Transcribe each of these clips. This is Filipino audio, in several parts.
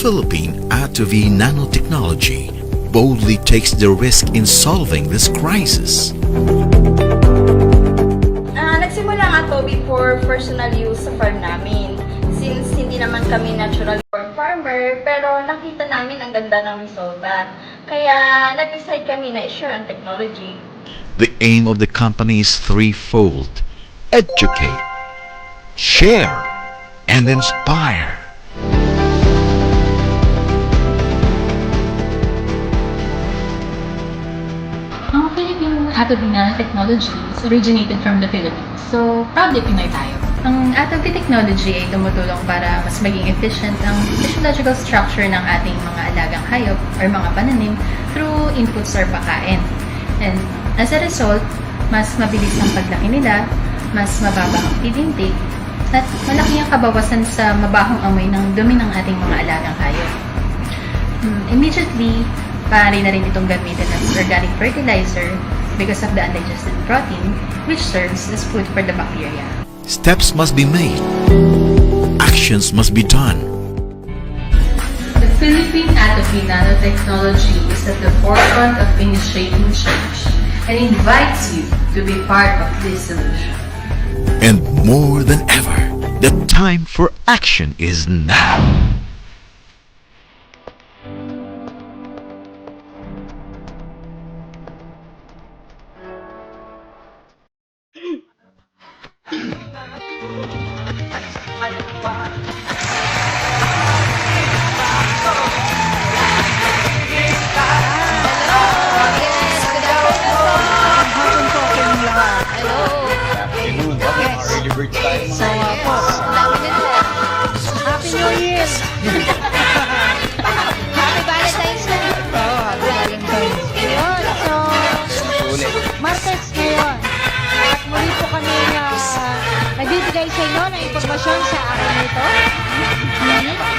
Philippine Attovy Nanotechnology boldly takes the risk in solving this crisis. Nagsimula nga to for personal use sa farm namin. Since hindi naman kami natural born farmer, pero nakita namin ang ganda ng resulta. Kaya nag-decide kami na i-share ang technology. The aim of the company is threefold: educate, share, and inspire. Ang Philippine Attovy Nanotechnology is originated from the Philippines. So, proudly Pinoy tayo. Ang Attovy technology ay tumutulong para mas maging efficient ang physiological structure ng ating mga alagang hayop or mga pananim through inputs or pagkain. And as a result, mas mabilis ang paglaki nila, mas mababa ang feed intake, at malaki ang kabawasan sa mabahong amoy ng dumi ng ating mga alagang hayop. Immediately, maaari na rin itong gamitin as organic fertilizer because of the undigested protein, which serves as food for the bacteria. Steps must be made. Actions must be done. The Philippine Attovy Nanotechnology is at the forefront of initiating change and invites you to be part of this solution. And more than ever, the time for action is now. Early bird time. Happy New Year! Happy Valentine's Day! Oo, happy Valentine's. Yun, so, Ulit. Martes ngayon. At muli po kami nagbibigay sa inyo ng impormasyon sa araw nito.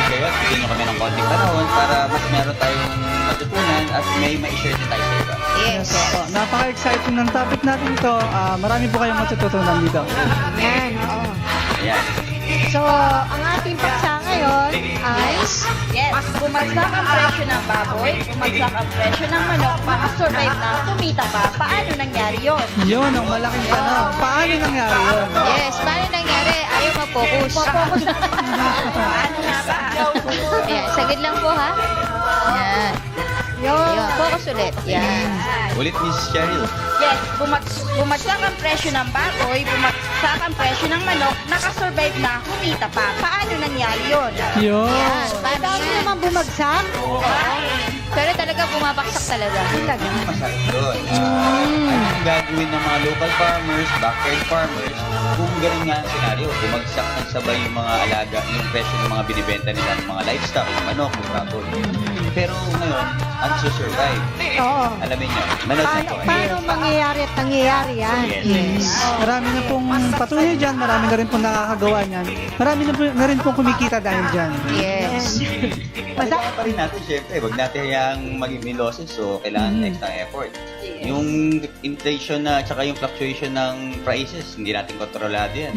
Kaya bigyan nyo kami ng konting panahon para mas meron tayong matutunan at may ma-share din tayo sa iba. Yes. So, napaka-exciting ng topic natin to. Marami po kayong matututunan dito. Ayan, oo. Ayan. So, ang ating paksa ngayon ay Yes, bumagsak ang presyo ng baboy, bumagsak ang presyo ng manok, makasurvive na, kumita pa. Paano nangyari yon? Yun, ang malaking tanong. Paano nangyari yun? yes, paano nangyari? Ayaw mag-focus. Paano nga ba? Ayan, sagad lang po ha. Ayan. Yun, focus ulit. Yan. Ulit, Miss Cheryl. Yes, bumagsak ang presyo ng baboy, bumagsak ang presyo ng manok, nakasurvive na, kumita pa. Paano nangyari yon? Yun. Yan. Paano naman bumagsak? Pero talaga bumabaksak talaga. Talaga. Masarap doon. Anong gagawin ng mga local farmers, backyard farmers, kung ganun nga ang senaryo, bumagsak ng sabay yung mga alaga, yung presyo ng mga binibenta nila ng mga livestock, yung manok, yung baboy. Pero ngayon, ang survive. Oo. Alamin nyo, manood na po. Paano mangyayari at nangyayari yan? Yes. Marami na pong patuloy dyan. Marami na rin pong nakakagawa niyan. Marami na rin pong kumikita dahil dyan. Yes. Kailangan pa rin natin, syempre, wag natin hayang maging may losses, so kailangan extra effort. Yung inflation na, tsaka yung fluctuation ng prices, hindi natin kontrolado yan.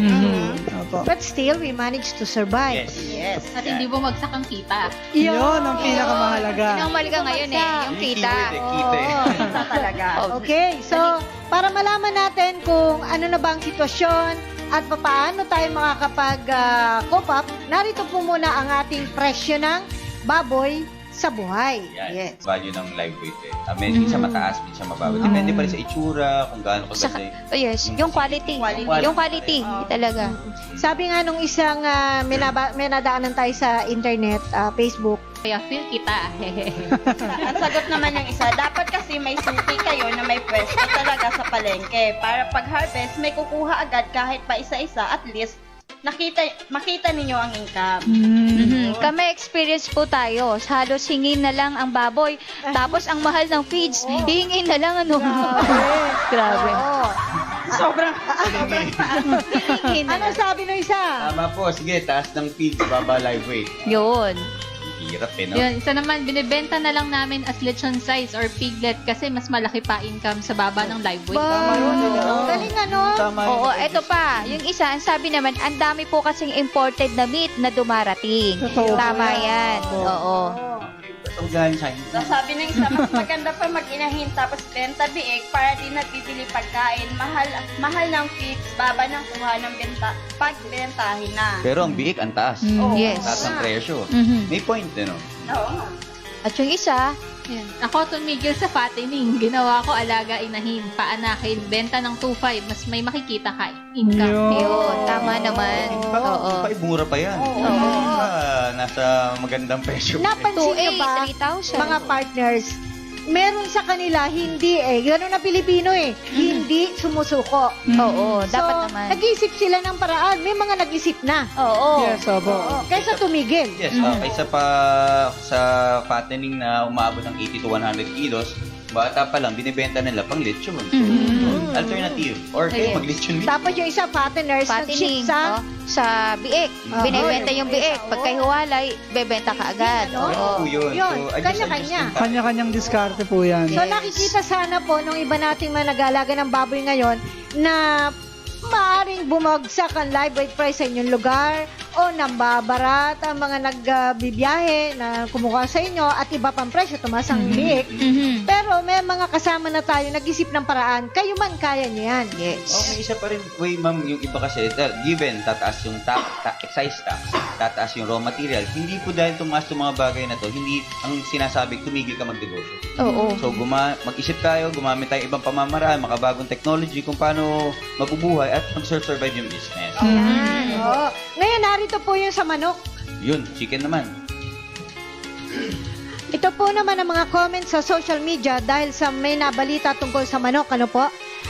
Opo. But still, we managed to survive. Yes. At hindi bumagsak ang kita. Yun ang pinakamahalaga. Yun ang mahalaga ngayon eh, yung kita. Kita eh. Kita talaga. Okay, so para malaman natin kung ano na ba ang sitwasyon at paano tayo makakapag-cope up, narito po muna ang ating presyo ng baboy sa buhay. Yan. Yes. Value ng live weight eh. Minsan mataas, minsan mababa. Depende pa rin sa itsura, kung gaano Saka, kaganda yes, yung quality. Quality. Yung quality, talaga. Sabi nga nung isang may nadaanan tayo sa internet, Facebook, Kaya feel kita. Ang sagot naman yung isa, dapat kasi may suki kayo na may pwesto talaga sa palengke. Para pag-harvest, may kukuha agad kahit pa isa-isa, at least makita ninyo ang income. Kami experience po tayo. Halos hingin na lang ang baboy. Tapos ang mahal ng feeds, hingin na lang ano. Grabe. Sobrang ano sabi nung isa? Tama po, sige, taas ng feeds, baba live weight. Yun. Hirap no? Yun, isa naman, binibenta na lang namin as lechon size or piglet kasi mas malaki pa income sa baba ng live weight. Galing ano? Tama yun. Oo, eto pa. Yung isa, ang sabi naman, ang dami po kasing imported na meat na dumarating. Totoo. Tama yan. Oo. Ito galing sa So, sabi ng isa, mas maganda pa mag-inahin tapos benta biik para di nagbibili pagkain. Mahal ng feeds, baba ng kuha ng benta, pagbentahin na. Pero ang biik, ang taas. Yes. Taas ang presyo. Mhm. May point, Oo. At yung isa, Yan. Ako tumigil sa fattening. Ginawa ko alaga inahin, paanakin, benta ng 2.5. Mas may makikita ka income. yun, tama naman. Oo. Mura pa yan. Oo. Nasa magandang presyo. Napansin nyo ba, 3,000. mga partners, meron sa kanila hindi gano'n na Pilipino hindi sumusuko. Oo, dapat naman. Nag-iisip sila ng paraan. May mga nag-isip na. Oo. Yes, opo. Kaysa tumigil. Yes, kaysa pa sa fattening na umabot ng 80 to 100 kilos, bata pa lang, binibenta nila pang lechon. So, alternative. Or kayo Yes. mag-lechon din. Tapos yung isa, fatteners, Fattening. nag-shift sa Sa biik. Binibenta yung biik. Pagkahiwalay, bebenta ka agad. Ano? Oo. Yun. Yun, So, kanya-kanya. adjust. Kanya-kanyang diskarte po yan. So nakikita sana po nung iba nating mga nag-aalaga ng baboy ngayon na maaring bumagsak ang live weight price sa inyong lugar o nambabarat ang mga nagbibiyahe na kumuha sa inyo at iba pang presyo, tumaas ang biik. Mhm. Pero may mga kasama na tayo nag-isip ng paraan, kayo man kaya niyo yan. Yes. May isa pa rin, ma'am, yung iba kasi, given, tataas yung excise tax, tataas yung raw material, hindi po dahil tumaas yung mga bagay na to, hindi ang sinasabi, tumigil ka magnegosyo. Oo. So, mag-isip tayo, gumamit tayo ibang pamamaraan, makabagong technology kung paano mabubuhay at mag-survive yung business. Oo. Ngayon, narito po yung sa manok. Yun, chicken naman. Ito po naman ang mga comments sa social media dahil sa may nabalita tungkol sa manok, ano po?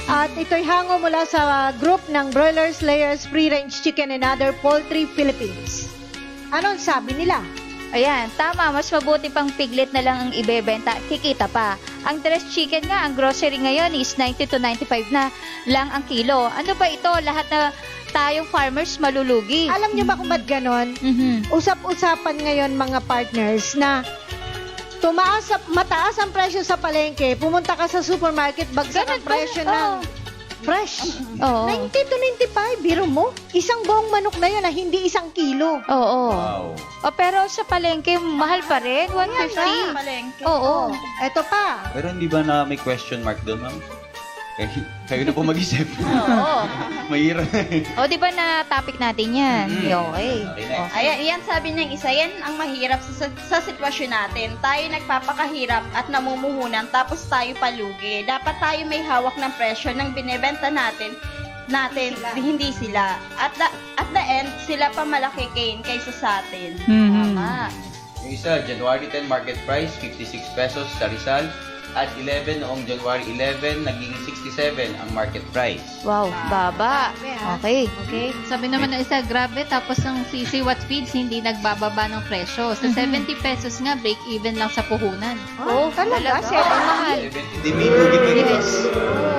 At ito'y hango mula sa group ng Broilers, Layers, Free Range Chicken and Other Poultry Philippines. Anong sabi nila? Ayan, tama. Mas mabuti pang piglet na lang ang ibebenta. Kikita pa. Ang dressed chicken nga, ang grocery ngayon is 90 to 95 na lang ang kilo. Ano ba ito? Lahat na tayong farmers malulugi. Alam niyo ba kung ba't ganon? Mhm. Usap-usapan ngayon mga partners na mataas ang presyo sa palengke, pumunta ka sa supermarket, bagsak ang Ganun ba? presyo ng fresh. Oo. 90 to 95, biro mo? Isang buong manok na yun, hindi isang kilo. Oo. Wow. O, pero sa palengke, mahal pa rin. 150. Palengke. Oo. Eto pa. Pero hindi ba na may question mark doon, ma'am? Kayo na po mag-isip. Oo. Mahirap. O, di ba na topic natin yan? Okay. Okay, next. Ayan, yan sabi ng isa, yan ang mahirap sa sitwasyon natin. Tayo nagpapakahirap at namumuhunan tapos tayo palugi. Dapat tayo may hawak ng presyo ng binebenta natin, hindi sila. At the end, sila pa malaki gain kaysa sa atin. Tama. Yung isa, January 10 market price, 56 pesos sa Rizal. At 11, noong January 11, naging 67 ang market price. Wow, baba. Okay. Okay. Sabi naman ng isa, grabe, tapos ang CC What Feeds hindi nagbababa ng presyo. Sa 70 pesos nga, break even lang sa puhunan. Oh, talaga? Ang mahal. 70, di may lugi pa rin. Yes.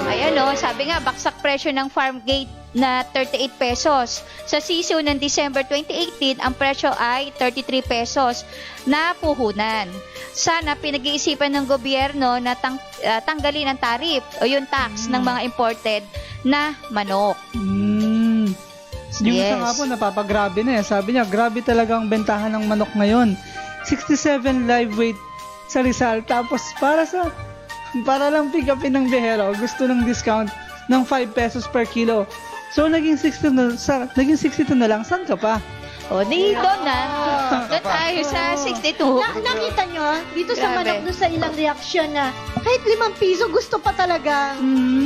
Ayan o, sabi nga, baksak presyo ng farm gate na 38 pesos. Sa sisiw ng December 2018, ang presyo ay 33 pesos na puhunan. Sana pinag-iisipan ng gobyerno na tanggalin ang tarif o yung tax ng mga imported na manok. Yung isa Yes. nga po, napapagrabe na eh. Sabi niya, grabe talaga ang bentahan ng manok ngayon. 67 live weight sa Rizal. Tapos para lang pick upin ng behero, gusto ng discount ng 5 pesos per kilo. So, naging 62 na lang. Saan ka pa? O, dito na. Doon tayo sa 62. Nakita nyo, dito sa Grabe. manok, doon sa ilang reaksyon na kahit 5 piso, gusto pa talaga.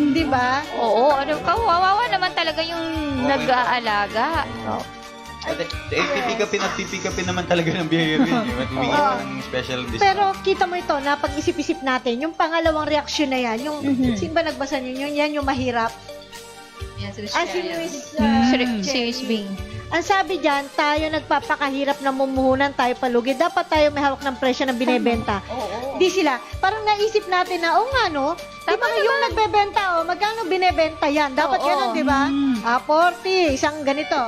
Di ba? Oo, ano, kawawa naman talaga yung nag-aalaga. Oh. Pick upin naman talaga ng biyaya rin. Humingi pa ng special discount. Pero kita mo ito, na pag-isip-isip natin, yung pangalawang reaksyon na yan, yung, sino ba nagbasa niyo yun? Yan yung mahirap. Yan, si Ah, si Lucia. Luis, Series B. ang sabi dyan, tayo nagpapakahirap na mumuhunan, tayo palugi. Dapat tayo may hawak ng presyo ng binebenta. Di sila. Parang naisip natin na, nga no, di ba yung nagbebenta, magkano binebenta yan? Dapat Oo. ganun, di ba? 40, isang ganito.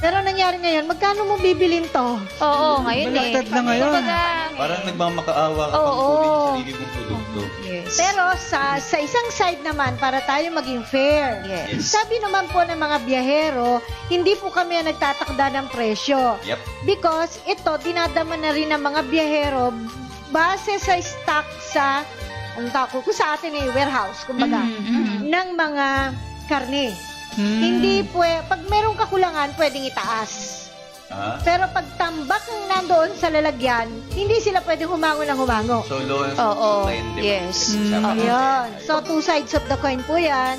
Pero nangyari ngayon, magkano mo bibilin to? Oo, ngayon eh. Balagtad na ngayon. Kumbaga, Parang nagmamakaawa ka pang Oo. kunin yung sarili mong produkto. yes. Pero sa isang side naman, para tayo maging fair, Yes. sabi naman po ng mga biyahero, hindi po kami ang nagtatakda ng presyo. Yep. Because ito, dinadama na rin ng mga biyahero base sa stock sa, kung sa atin warehouse, kumbaga, ng mga karne. Hindi pag merong kakulangan, pwedeng itaas. Ah, Pero pag tambak ang nandoon sa lalagyan, hindi sila pwedeng humango ng humango. so low and Oo, supply and demand. yes. Pinag-usapan natin. Ayun. So, two sides of the coin po yan.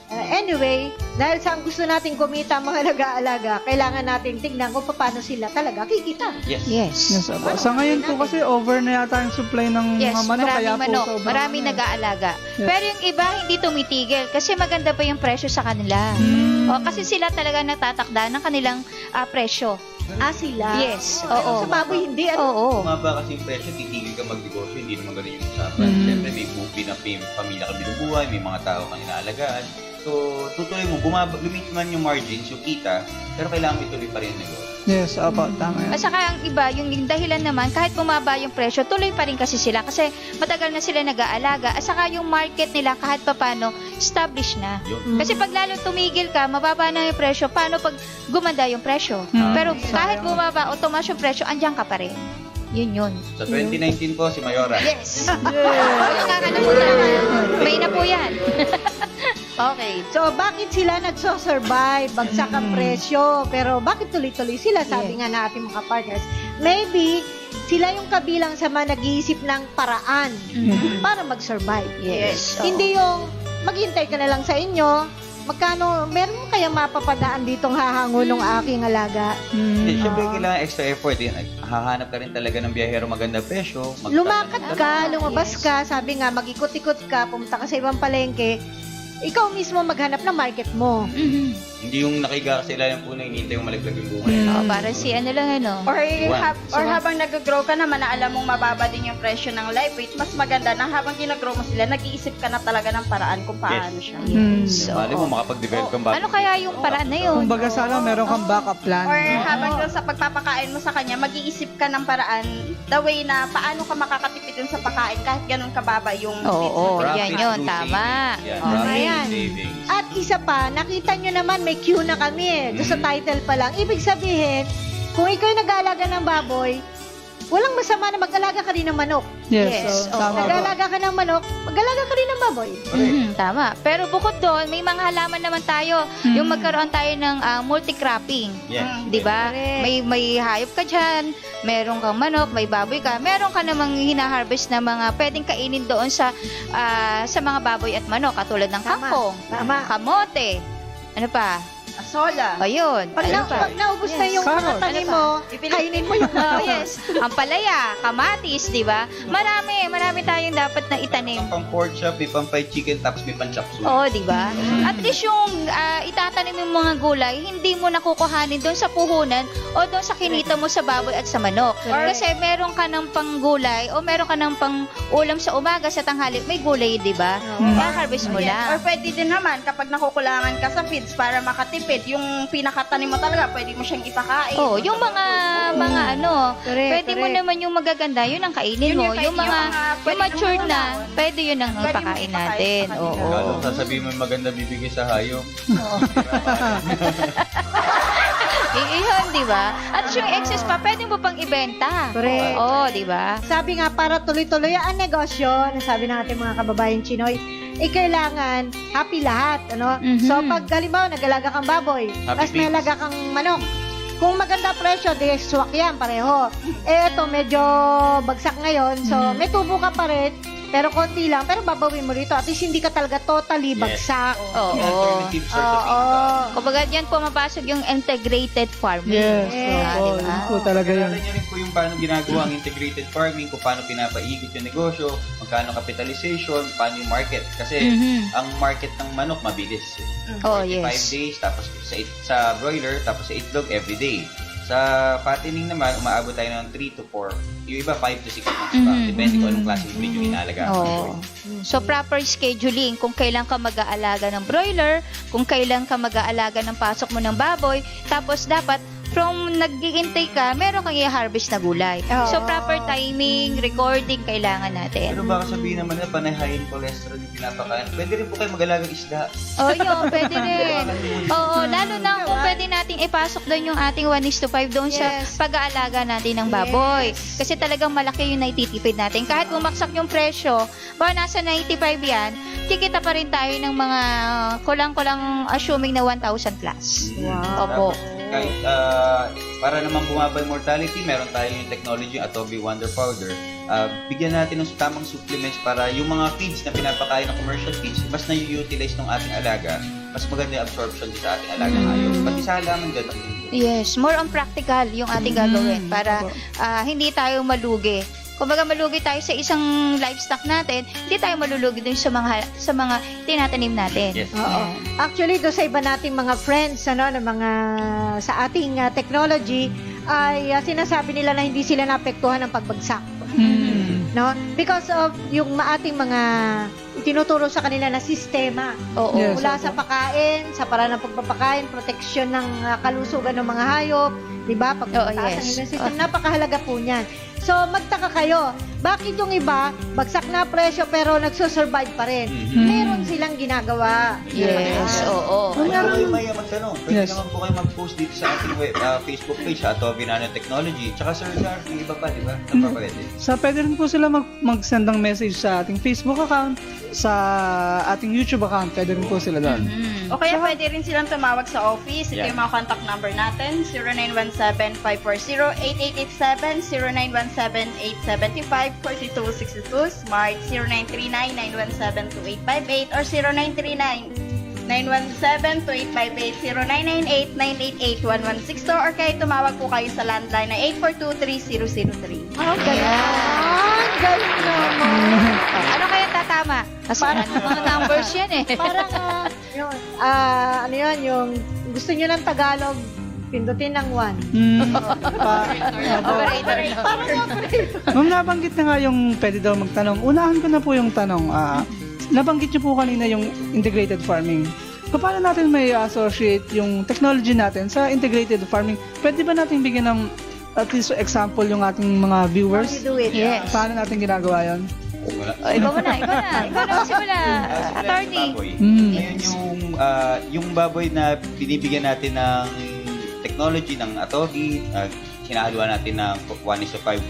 Anyway, dahil sa gusto nating kumita mga nag-aalaga, kailangan nating tignan kung paano sila talaga kikita. Yes. Yes. Yes, opo. Sa ngayon po kasi over na yata yung supply ng Yes, mga manok. Kaya maraming po manok, sobrang maraming ano eh. nag-aalaga. Yes. Pero yung iba hindi tumitigil kasi maganda pa yung presyo sa kanila. O, kasi sila talaga natatakda ng kanilang presyo. Sila. Yes, Pero oo. sa baboy, hindi. Ano? Oo. Bumaba kasi yung presyo, titigil ka magnegosyo, hindi naman ganun yung usapan. Siyempre, may pamilya ka binubuhay, may mga tao kang inaalagaan. So, tutuloy mo, lumit man yung margins, yung kita, pero kailangan mo ituloy pa rin yung negosyo. Yes, opo, tama yan. At saka ang iba, yung dahilan naman, kahit bumaba yung presyo, tuloy pa rin kasi sila kasi matagal na sila nag-aalaga. At saka yung market nila kahit papano, established na. Yun. Kasi pag lalo tumigil ka, mababa na yung presyo, paano pag gumanda yung presyo? Pero kahit bumaba o tumaas yung presyo, andyan ka pa rin. Yun. Sa 2019 po, si Mayora. Yes! Nakakano po naman. May na po yan. Okay. So, bakit sila nagso-survive? Bagsak ang presyo. Pero bakit tuloy-tuloy sila? Sabi nga na ating mga partners. Maybe, sila yung kabilang sa mga nag-iisip ng paraan para mag-survive. Yes. Hindi yung maghintay ka na lang sa inyo. Magkano, meron mo kaya mapapadaan ditong hahango ng aking alaga? Eh, Siyempre, kailangan extra effort. Hahanap ka rin talaga ng biyahero maganda presyo. Lumakad ka, lumabas ka, sabi nga, mag-ikot-ikot ka, pumunta ka sa ibang palengke, ikaw mismo maghanap ng market mo. Hindi yung nakiga ka sa ilalim po na hinihintay yung malaglag yung bunga. Para si ano lang Or habang nag-grow ka naman na alam mong mababa din yung presyo ng live weight, mas maganda na habang ginag-grow mo sila, nag-iisip ka na talaga ng paraan kung paano siya. Yes. Mali mo, makapag-develop kang bago. Ano kaya yung paraan na yun? Kumbaga sana meron kang backup plan. Or habang doon sa pagpapakain mo sa kanya, mag-iisip ka ng paraan the way na paano ka makakatipid dun sa pagkain kahit ganun kababa yung Oo, Profit yan yun, through tama. savings. Yan, Oo. profit Ayan. through savings. At isa pa, nakita nyo naman may queue na kami doon sa title pa lang. Ibig sabihin, kung ikaw nag-aalaga ng baboy, walang masama na mag-alaga ka rin ng manok. Yes, Yes, so, tama po. Nag-aalaga ka ng manok, mag-alaga ka rin ng baboy. Tama. Pero bukod doon, may mga halaman naman tayo. Yung magkaroon tayo ng multi-cropping. Yes. 'Di ba? May hayop ka diyan, meron kang manok, may baboy ka, meron ka namang hina-harvest na mga pwedeng kainin doon sa mga baboy at manok katulad ng Tama. kangkong, Tama. kamote. Ano pa? Asola. Ayun. Pag, Ano pa? pag naubos na yung Carrot. mga tanim Ano mo, kainin mo yung Oh, yes. Ang palaya, kamatis, 'di ba? Marami tayong dapat na itanim. Pang pork chop, may pang fried chicken, tapos may pang chop suey. Oo, di ba? At least yung itatanim yung mga gulay, hindi mo nakukuhanin doon sa puhunan o doon sa kinita mo sa baboy at sa manok. Kasi meron ka ng panggulay o meron ka ng pang ulam sa umaga, sa tanghali, may gulay, di ba? I-harvest mo Or lang. pwede din naman kapag nakukulangan ka sa feeds para makatipid, yung pinakatanim mo talaga, pwede mo siyang ipakain. Oh, yung mga ano, Correct, pwede mo correct. naman yung magaganda, yun ang kainin Yun mo. yung Yung mga pwede matured mong na, unaon. pwede yun ang Pwede mo ipakain ipakain natin. sa kanila. Oo. Kalo, sasabihin mo yung maganda bibigay sa hayop. Iyon, di ba? At yung excess pa, pwede mo pang ibenta. Correct. Oo, di ba? Sabi nga, para tuloy-tuloy ang negosyo, sabi ng ating mga kababayan Chinoy, kailangan happy lahat, ano? Mhm. So, pag halimbawa, nag-alaga kang baboy, Happy tapos may pigs. alaga kang manok, kung maganda presyo, di swak yan, pareho. Eto, medyo bagsak ngayon, so may tubo ka pa rin, pero konti lang, pero babawin mo rito. At least hindi ka talaga totally Yes. bagsak. Oo. Alternative source of Oo. income. Kumbaga dyan pumapasok yung integrated farming. Yes, Yes. opo. Diba? Yun po talaga yun. Kilala niyo rin po yung paano ginagawa ang integrated farming, kung paano pinapaikot yung negosyo, magkano capitalization, paano yung market. Kasi ang market ng manok mabilis. Oh, 45 yes. days, tapos sa broiler, tapos sa itlog every day. Sa fattening naman, umaabot tayo ng 3 to 4. Yung iba, 5 to 6 months pa. Depende kung anong klaseng breed yung inaalagaan. Oo. So, proper scheduling. Kung kailan ka mag-aalaga ng broiler, kung kailan ka mag-aalaga ng pasok mo ng baboy, tapos dapat from nag-iintay ka, meron kang i-harvest na gulay. Oo. So, proper timing, recording, kailangan natin. Pero baka sabihin naman na panay high in cholesterol yung pinapakain. Pwede rin po kayo mag-alagang isda. Oh, yun, pwede rin. Oo, lalo na kung pwede nating ipasok doon yung ating 1:5 doon sa Yes. pag-aalaga natin ng baboy. Kasi talagang malaki yung naititipid natin. Kahit bumaksak yung presyo, baka nasa 95 yan, kikita pa rin tayo ng mga kulang-kulang assuming na 1,000 plus. Wow. Opo. Kahit para naman bumaba yung mortality, meron tayo yung technology yung Atobi Wonder Powder. Bigyan natin ng tamang supplements para yung mga feeds na pinapakain ng commercial feeds, mas na-utilize ng ating alaga, mas maganda yung absorption sa ating alaga hayop. Pati sa halaman ganun. Yes, more on practical yung ating gagawin para hindi tayo malugi. Kumbaga malugi tayo sa isang livestock natin, hindi tayo malulugi din sa mga tinatanim natin. Yes. Oo. Actually, do sa iba nating mga friends, na mga sa ating technology, ay sinasabi nila na hindi sila naapektuhan ng pagbagsak. No? Because of yung ating mga itinuturo sa kanila na sistema. Oo. Yes. Mula sa pagkain, sa paraan ng pagpapakain, proteksyon ng kalusugan ng mga hayop, di ba? Pagpapataas yes. ng immune system, napakahalaga po niyan. So, magtaka kayo, bakit yung iba, bagsak na presyo pero nagsusurvive pa rin? Meron silang ginagawa. Yes, oo. Ano po kayo may magtanong? Pwede Yes. naman po kayo mag-post dito sa ating Facebook page, Atobi Nanotechnology. Tsaka Sir Jar, may iba pa, di ba? Ano pa pwede? Pwede rin po sila mag-send ng message sa ating Facebook account, sa ating YouTube account. Pwede rin po sila doon. O kaya pwede rin silang tumawag sa office. Ito Yeah. yung mga contact number natin. 0917-540-8887, 0917-875-4262, Smart 0939-917-2858, or 0939-917-2858, 0998-988-1162, or kaya tumawag po kayo sa landline na 842-3003. Galing naman. Ano kaya tatama? Kasi mga numbers yan eh. Parang, ano yun, yung gusto nyo ng Tagalog, pindutin ng 1. Operator. Ma'am, nabanggit na nga yung pwede daw magtanong. Unahan ko na po yung tanong. Nabanggit niyo po kanina yung integrated farming. Paano natin may associate yung technology natin sa integrated farming? Pwede ba natin bigyan ng at least example yung ating mga viewers? How you do it? Yes. Paano natin ginagawa yun? Wala. Ikaw na magsimula. Attorney. Baboy. Mm. Ngayon yung baboy na binibigyan natin ng technology ng Atobi, hinahaluan natin ng 1:5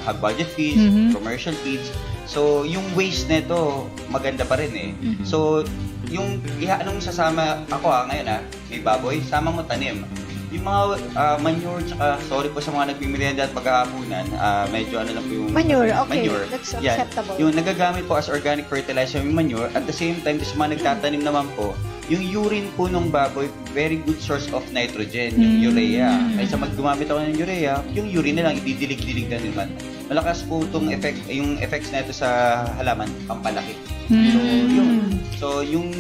hog budget feeds, commercial feeds. So, yung waste nito maganda pa rin eh. So, yung anong sasama ako ngayon may baboy, sama mo tanim. Yung mga manure, tsaka sorry po sa mga nagmimerienda at maghahapunan, medyo ano lang po yung Manure, okay. manure. That's Yan. acceptable. Yung nagagamit po as organic fertilizer yung manure, at the same time, sa mga nagtatanim naman po, yung urine po ng baboy, very good source of nitrogen, yung urea. Kaysa gumamit ako ng urea, yung urine na lang, ididilig-dilig na naman. Malakas po itong effect, yung effects na ito sa halaman, pampalaki. So, yun. So, yung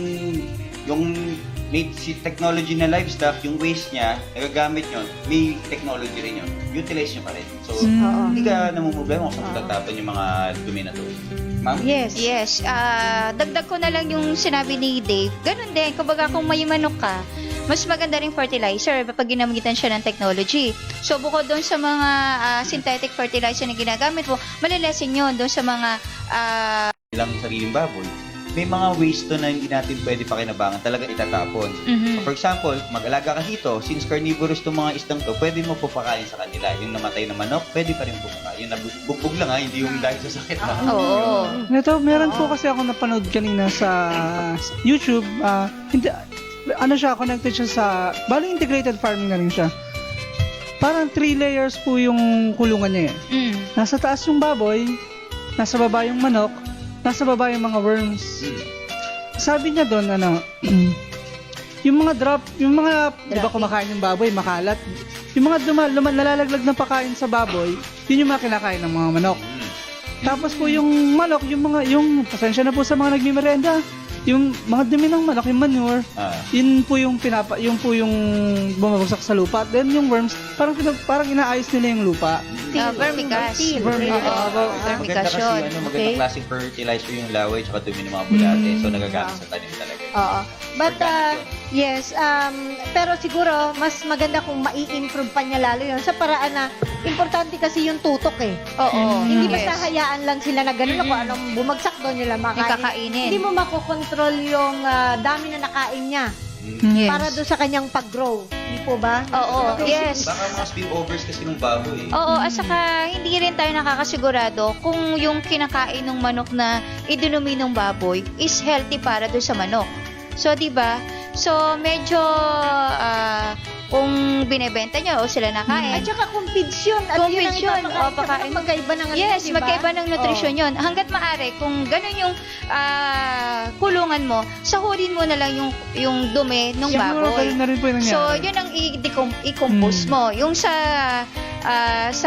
may technology na livestock, yung waste niya, nagagamit yun, may technology rin yun. Utilize nyo pa rin. So, hindi ka namumblema kung saan tatapon yung mga dumi na to. Ma'am? Yes. Yes. Dagdag ko na lang yung sinabi ni Dave. Ganun din. Kumbaga kung may manok ka, mas maganda ring fertilizer kapag ginamitan siya ng technology. So, bukod doon sa mga synthetic fertilizer na ginagamit mo, malilesen yun doon sa mga Ilang sariling baboy. May mga waste to na hindi natin pwede pakinabangan, talaga itatapon. For example, mag-alaga ka dito, since carnivorous itong mga isdang to, pwede mo po pakain sa kanila. Yung namatay na manok, pwede pa rin po pakain. Yung nabugbog lang hindi yung dahil sa sakit na. Oo. Ito, meron po kasi ako napanood kanina sa YouTube. Hindi, siya, connected siya sa, bali integrated farming na rin siya. Parang 3 layers po yung kulungan niya eh. Nasa taas yung baboy, nasa baba yung manok, nasa baba yung mga worms. Sabi niya doon, yung mga di ba kumakain yung baboy, makalat. Yung mga nalalaglag na pakain sa baboy, yun yung mga kinakain ng mga manok. Tapos po yung manok, yung pasensya na po sa mga nagmimerenda, yung mga dumi ng manok, yung manure, Ah. yun po yung bumabagsak sa lupa. Then yung worms, parang inaayos nila yung lupa. Vermicast. Maganda kasi Vermicasyon. magandang klaseng fertilizer yung laway tsaka dumi ng mga bulate. So nagagamit sa tanim talaga. Oo. But, Organic yes, pero siguro, mas maganda kung mai-improve pa niya lalo yun sa paraan na, importante kasi yung tutok eh. Oo. Hindi Yes. basta hayaan lang sila na gano'n kung anong bumagsak doon nila Yung makain. kakainin. Hindi mo makokontrol yung dami na nakain niya Yes. para doon sa kanyang pag-grow. Hindi po ba? Oo, yes. Baka mga spillovers kasi ng baboy eh. Oo, at saka hindi rin tayo nakakasigurado kung yung kinakain ng manok na idinumi ng baboy is healthy para doon sa manok. So, di ba? So, medyo kung binebenta nyo o sila nakain. At saka kung feeds yun. At Kung yun ang feeds yun, ipapakain o, sa pakain. kanila, magkaiba ng Yes, diba? magkaiba ng nutrisyon yun. Hanggat maaari, kung ganun yung kulungan mo, sahurin mo na lang yung dumi ng Siguro baboy. ganun na rin po yung nangyari. So, yun ang i-compose mo. Yung sa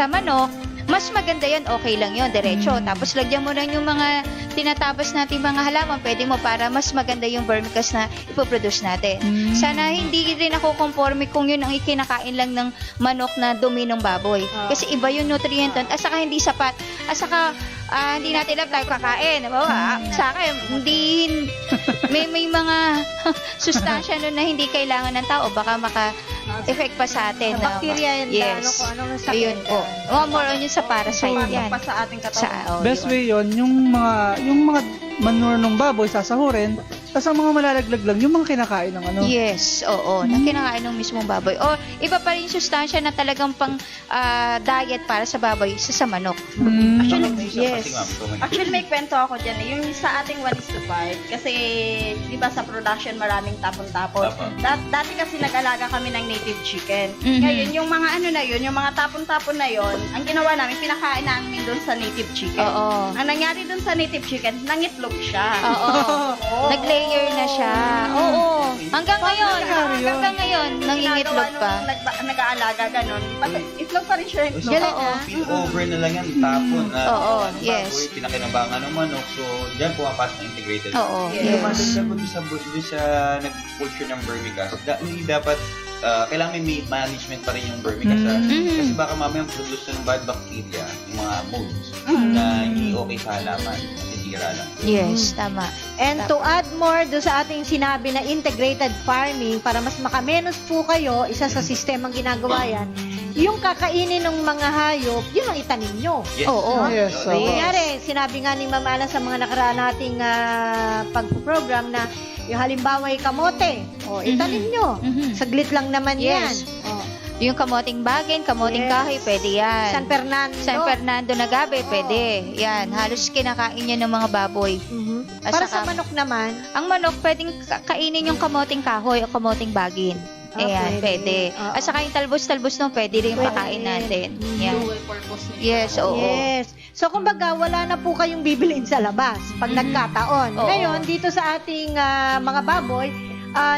manok, mas maganda yan, okay lang yun, diretso. Tapos lagyan mo lang yung mga tinatabas natin mga halaman, pwede mo para mas maganda yung vermicast na ipoproduce natin. Sana hindi rin ako conforme kung yun ang ikinakain lang ng manok na dumi ng baboy. Kasi iba yung nutrient at saka hindi sapat. At saka hindi natin alam tayo kakain. Sa akin, may mga sustansya nun na hindi kailangan ng tao. Baka maka-effect pa sa atin. na- Bacteria yan, yes. kung anong sakit. Ayun po. More on yun sa parasite yan. Pa sa ating katawan. Best way yon yung mga manure ng baboy sasahurin, tapos ang mga malalaglag lang, yung mga kinakain ng ano. Yes, oo. Na kinakain ng mismong baboy. O iba pa rin yung sustansya na talagang pang diet para sa baboy sa manok. Yes. Kasi, ma'am, Actually, may kwento ako dyan eh. Yung sa ating 1:5, kasi di ba sa production maraming tapon-tapon. Tapon. Dati kasi nag-alaga kami ng native chicken. Mhm. Ngayon, yung mga ano na yun, yung mga tapon-tapon na yun, ang ginawa namin, pinakain namin doon sa native chicken. Oo. Ang nangyari doon sa native chicken, nangitlog siya. Oo. Nag-layer na siya. Oo. Hanggang ngayon, nangingitlog pa. Nag-aalaga ganun. Itlog pa rin siya. Itlog. Galing, Oo. spillover na lang yan, tapon na Oo, ng yes. baboy, pinakinabangan ng manok. So, dyan pumapasok ng integrated. Oo, Yung yes. madagdag ko doon sa nag-culture ng vermicast, hindi dapat kailangan may management pa rin yung vermicast. Mhm. Kasi baka mamaya produce ng bad bacteria, yung mga molds, na hindi okay sa halaman, masisira lang. Yes, tama. And to add more do sa ating sinabi na integrated farming, para mas makamenos po kayo, isa sa sistemang ginagawa yan, yung kakainin ng mga hayop, yun ang itanim nyo. Yes. Oo. Yes, So, oo. Kunyari, sinabi nga ni Ma'am Ana sa mga nakaraan nating pag-program na yung halimbawa ay kamote, itanim nyo. Mhm. Saglit lang naman Yes. yan. Oh. Yung kamoting bagin, kamoting Yes. kahoy, pwede yan. San Fernando. San Fernando na gabi, pwede. Yan, halos kinakain yan ng mga baboy. Mhm. At Para saka- sa manok naman, Ang manok, pwedeng kainin yung kamoting kahoy o kamoting bagin. Ayan, pwede. Oo. At saka yung talbos-talbos nung pwede rin Pwede. pakain natin. Mhm. Yan. Yes, oo. Yes. So, kumbaga, wala na po kayong bibilin sa labas pag nagkataon. Oo. Ngayon, dito sa ating mga baboy,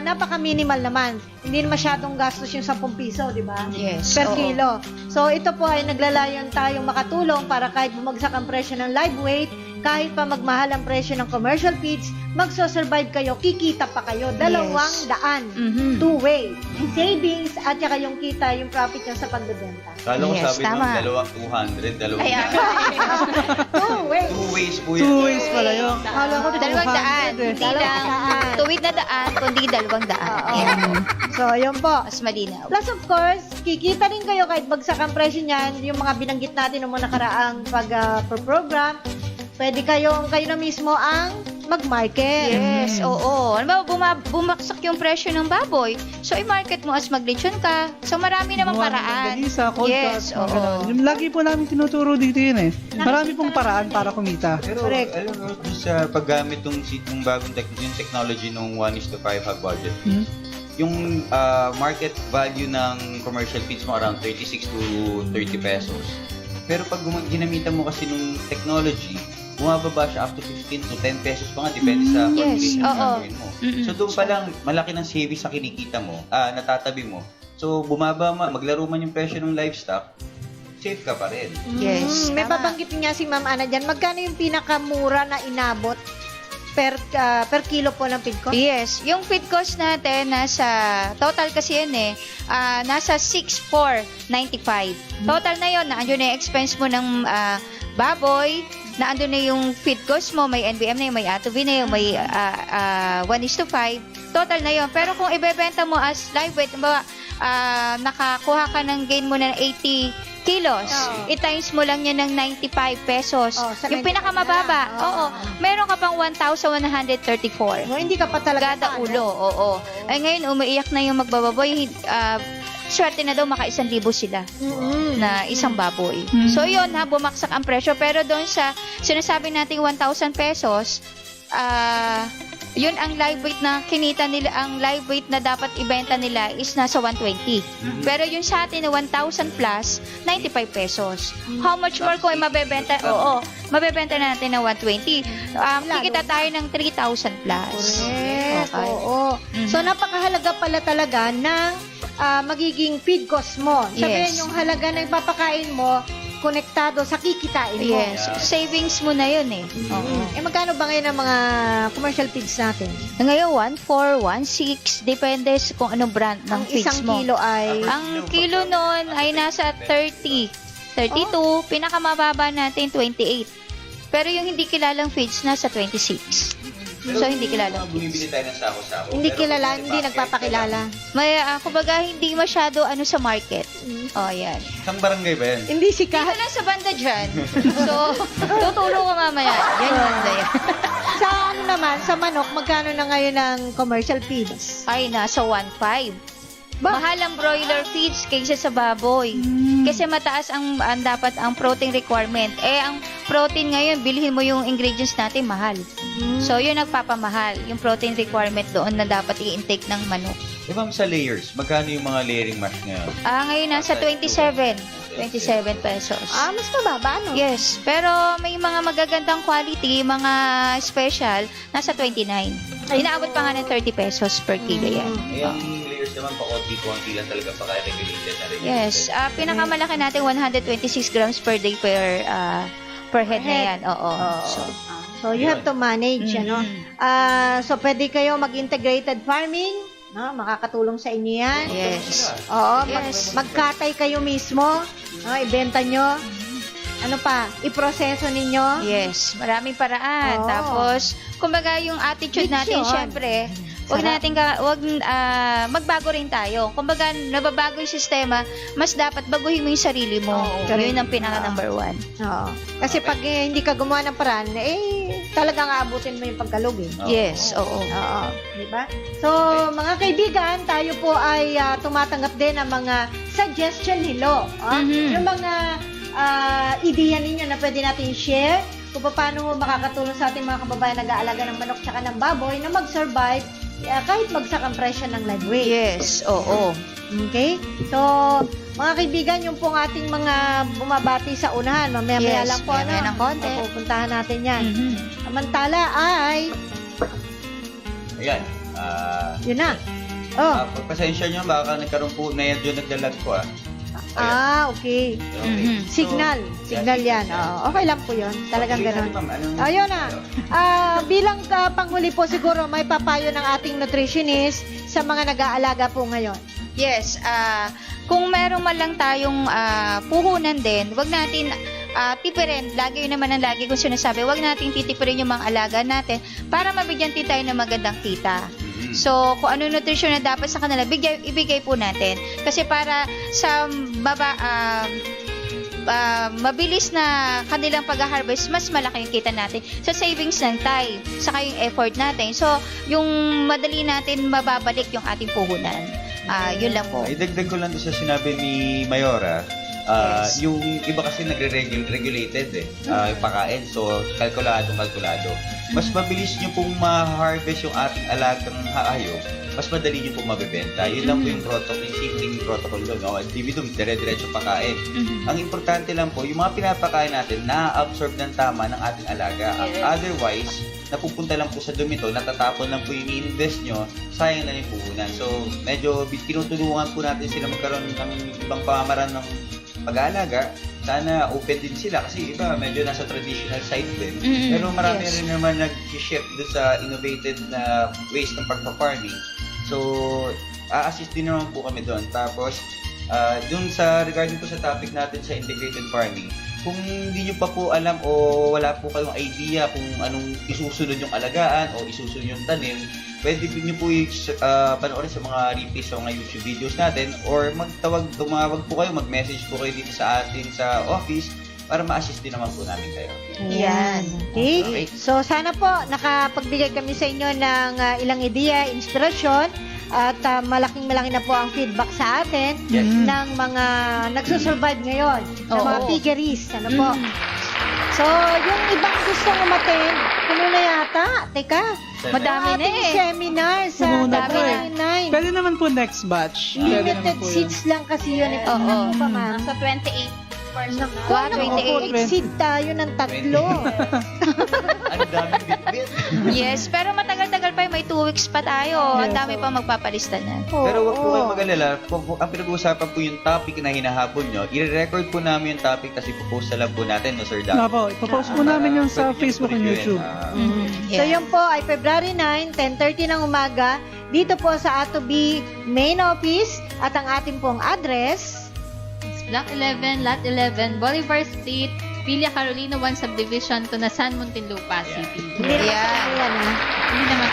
napaka-minimal naman. Hindi na masyadong gastos yung 10 piso, di ba? Yes, Per oo. kilo. So, ito po ay naglalayon tayong makatulong para kahit bumagsak ang presyo ng live weight, kahit pa magmahal ang presyo ng commercial feeds, magso-survive kayo, kikita pa kayo. 200. Mhm. Two-way. Savings at saka yung kita, yung profit nyo sa pagbebenta. Kala ko Yes, sabi tama. ng 200, Kaya, Two-way. Two ways po yan. 2 ways pala yun. Kala ko 200. 200 eh. Hindi lang tuwid na daan, kundi 200. Yan. So, yun po. Mas malinaw. Plus, of course, kikita rin kayo kahit bagsak ang presyo niyan, yung mga binanggit natin ng mga nakaraang pag-program, pwede kayo na mismo ang mag-market. Yes, oo. Alam mo, bumaksak yung presyo ng baboy. So, i-market mo as maglechon ka. So, marami namang Gumawa ng paraan. longganisa, cold Yes, cuts, mga oo. ganun. Yung lagi po namin tinuturo dito yun eh. Marami pong paraan para kumita. Pero Correct. alam mo, dun sa paggamit ng bagong yung technology ng 1:5 hog budget, yung market value ng commercial feeds mo around 36 to 30 pesos. Pero pag ginamitan mo kasi nung technology, bumababa siya up to 15 to 10 pesos pa nga, depende sa Yes, formulation na oo. gagawin mo. Mm-mm. So doon pa lang, malaki ng savings sa kinikita mo, natatabi mo. So bumaba, maglaro man yung presyo ng livestock, safe ka pa rin. Yes, May tama. pabanggit nga si Ma'am Ana dyan, magkano yung pinakamura na inabot per kilo po ng feed cost? Yes, yung feed cost natin nasa total kasi yun nasa 6,495. Total na yun, naandun na yung expense mo ng baboy, naandun na yung feed cost mo, may NBM na yun, may ATV na yun, may 1:5. Total na yun. Pero kung ibebenta mo as live weight, nakakuha ka ng gain mo na 80 kilos. Oo. I-times mo lang yun ng 95 pesos. Sa Yung 95 pinakamababa. na lang. Oo. Meron ka pang 1,134. No, hindi ka pa talaga Kada ulo, oo. Ay ngayon, umiiyak na yung magbababoy. Swerte na daw maka 1,000 sila na isang baboy. So yun, bumaksak ang presyo. Pero doon sa sinasabi nating 1,000 pesos, yun ang live weight na kinita nila, ang live weight na dapat ibenta nila is nasa 120. Pero yung sa atin na 1,000 plus, 95 pesos. How much more kung mabebenta? Oo, mabebenta na natin ng 120. Kikita tayo ng 3,000 plus. Correct. Okay. Oo. So, napakahalaga pala talaga ng magiging feed cost mo. Sabihin, Yes. yung halaga na ipapakain mo, konektado sa kikitain mo. Yes, savings mo na yun eh. Oo. Magkano ba ngayon ang mga commercial feeds natin? Ngayon, 1.4, 1.6, depende sa kung anong brand ng Ang feeds isang mo. kilo ay... Ang kilo nun ay nasa 30, 32, pinakamababa natin 28. Pero yung hindi kilalang feeds nasa 26. So, hindi kilalang Bumibili feeds. tayo ng sako-sako. Hindi pero kilala, may hindi basket nagpapakilala. May, kumbaga, hindi masyado sa market. Oh, yan. ka lang. Isang barangay ba yan? Hindi Dito sikat. lang sa banda dyan. So, tutulong ka mamaya. Yan yung banda yan. Sa ano naman, sa manok, magkano na ngayon ang commercial feeds? Ay, nasa 1.5. Mahal ang broiler feeds kaysa sa baboy. Kasi mataas ang dapat ang protein requirement. Ang protein ngayon, bilhin mo yung ingredients natin, mahal. So, yun nagpapamahal. Yung protein requirement doon na dapat i-intake ng manok. Ma'am, sa layers, magkano yung mga layering mash ngayon? Ngayon nasa 27. 27 pesos. Mas mababa, no? Yes, pero may mga magagandang quality, mga special, nasa 29. Inaabot pa nga ng 30 pesos per kilo yan. Yung layers naman, pa-konti-konti lang talaga regulated na regulated. Yes, pinakamalaki natin 126 grams per day per head na yan. Oo. So, you have to manage, ano? So, pwede kayo mag-integrated farming, no? Makakatulong sa inyo yan. Yes. Oo, Yes. magkatay kayo mismo, no? Ibenta nyo. Ano pa? Iproseso ninyo. Yes, maraming paraan. Oo. Tapos, kumbaga yung attitude natin, Diksyon. syempre, magbago rin tayo. Kumbaga, nababago yung sistema, mas dapat baguhin mo yung sarili mo. Yun ang pinaka number one. Oo. Kasi pag hindi ka gumawa ng paraan, talagang aabutin mo yung pagkalog, eh. Yes, oo. Oo, di ba? So, mga kaibigan, tayo po ay tumatanggap din ng mga suggestion nilo. Yung mga ideya ninyo na pwede natin share kung paano makakatulong sa ating mga kababayan nag-aalaga ng manok tsaka ng baboy na mag-survive kahit bagsak ang presyo ng live weight. Yes, oo. Okay? So, mga kaibigan, yung pong ating mga bumabati sa unahan, mamaya-maya Yes, lang po, mamaya ng konti. Pupuntahan natin yan. Mhm. Samantala ay, Ayan. yun na. Oh, Pasensya nyo, baka nagkaroon po na yung nagdalag ko okay. Mhm. Signal. Signal yan. Okay lang po yun. Talagang ganun. Ayun Ayun na. Bilang panghuli po siguro, may papayo ng ating nutritionist sa mga nag-aalaga po ngayon. Yes, kung meron man lang tayong puhunan din, wag natin tipirin. Lagi yun naman ang lagi kong sinasabi, wag natin titipirin yung mga alaga natin para mabigyan din tayo ng magandang kita. So, kung ano nutrition na dapat sa kanila, ibigay po natin. Kasi para sa mabilis na kanilang pag-harvest, mas malaki yung kita natin. Sa savings ng time, saka yung effort natin. So, yung madali natin mababalik yung ating puhunan. Yun lang po. Idagdag ko lang doon sa sinabi ni Mayora. Yes. Yung iba kasi nagre-regulated yung pakain. So, kalkulado. Mas mabilis nyo pong ma-harvest yung ating alagang hayop. Mas madali nyo pong mabibenta. Yun lang po yung protocol, yung simpleng protocol doon. No? Dividum, dire-diretso pakain. Ang importante lang po, yung mga pinapakain natin, na-absorb ng tama ng ating alaga. Yes. Otherwise, napupunta lang po sa dumito, natatapon lang po yung i-invest nyo, sayang na yung puhunan. So, medyo tinutulungan po natin sila magkaroon ng ibang pamamaraan ng pag-aalaga sana open din sila kasi iba medyo nasa traditional side din. Mm, Pero marami yes. rin naman nag-shift doon sa innovative na ways ng pagpa-farming. So, a-assist din naman po kami doon. Tapos, doon sa regarding po sa topic natin sa integrated farming, kung hindi nyo pa po alam o wala po kayong idea kung anong isusunod yung alagaan o isusunod yung tanim, pwede nyo po panoorin sa mga replays sa mga YouTube videos natin or tumawag po kayo, mag-message po kayo dito sa atin sa office para ma-assist din naman po namin kayo. Ayan. Okay. So, sana po nakapagbigay kami sa inyo ng ilang ideya, inspirasyon, at malaking na po ang feedback sa atin Yes. ng mga nagsusurvive ngayon, ng mga Oo. piggeries. Ano po? So, yung ibang gustong umattend, puno na yata. Teka, Madami ang na ating eh. seminar sa Puno na po eh. 9. Pwede naman po next batch. Pwede naman Limited po yun. seats lang kasi yun. Oo. Ano pa, ma'am? Nasa 28 person na. Naku, Wow, 28. exceed tayo ng 3. Ang daming bit-bit. Yes, pero matagal-tagal pa yun. May 2 weeks pa tayo. Ang Yes, dami oo. pa magpapalista na. Pero wag po kayong mag-alala. Ang pinag-uusapan po yung topic na hinahabol nyo, i-record po namin yung topic tapos ipopost na lang po natin, no, Sir Dan? Nga po, ipopost po namin yun sa Pwede nyo Facebook po and reviewin. YouTube. So yun po ay February 9, 10:30 ng umaga dito po sa Atobi Main Office at ang ating pong address. Block 11, Lot 11, Bolivar Street, Villa Carolina 1 Subdivision, Tunasan, Muntinlupa City. Hindi naman Yeah. kami yan, ha? Hindi naman.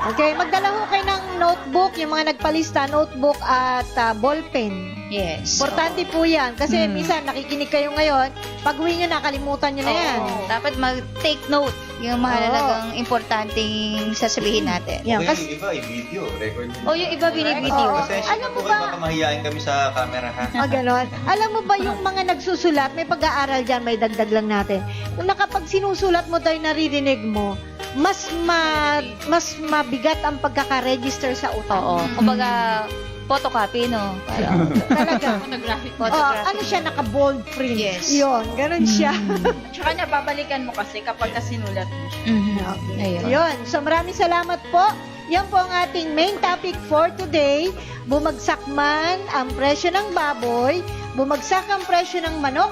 Okay, magdala ho kayo ng notebook, yung mga nagpalista, notebook at ballpen. Yes. Importante po yan kasi minsan nakikinig kayo ngayon, pag uwi nyo nakalimutan nyo na yan. Oo. Dapat mag-take note yung mahalagang importanteng sasabihin natin. Yan, Okay, kasi yung iba, i-video, record nyo. O yung iba binibideo. Oo. Pasensya Alam na mo po ba- kayo, baka mahihayin kami sa camera, ha? ganon. Alam mo ba yung mga nagsusulat, may pag-aaral dyan, may dagdag lang natin. Kung nakapag sinusulat mo tayo naririnig mo, mas mabigat ang pagkaka-register sa utak. Oo. Kumbaga, photocopy, no? Parang, Talaga. Photographic. photography. Ano siya, naka-bold print. Yes. Yun, ganon siya. Tsaka nababalikan mo kasi kapag sinulat mo siya. Ayun. Yun. So, maraming salamat po. Yan po ang ating main topic for today. Bumagsak man ang presyo ng baboy, bumagsak ang presyo ng manok,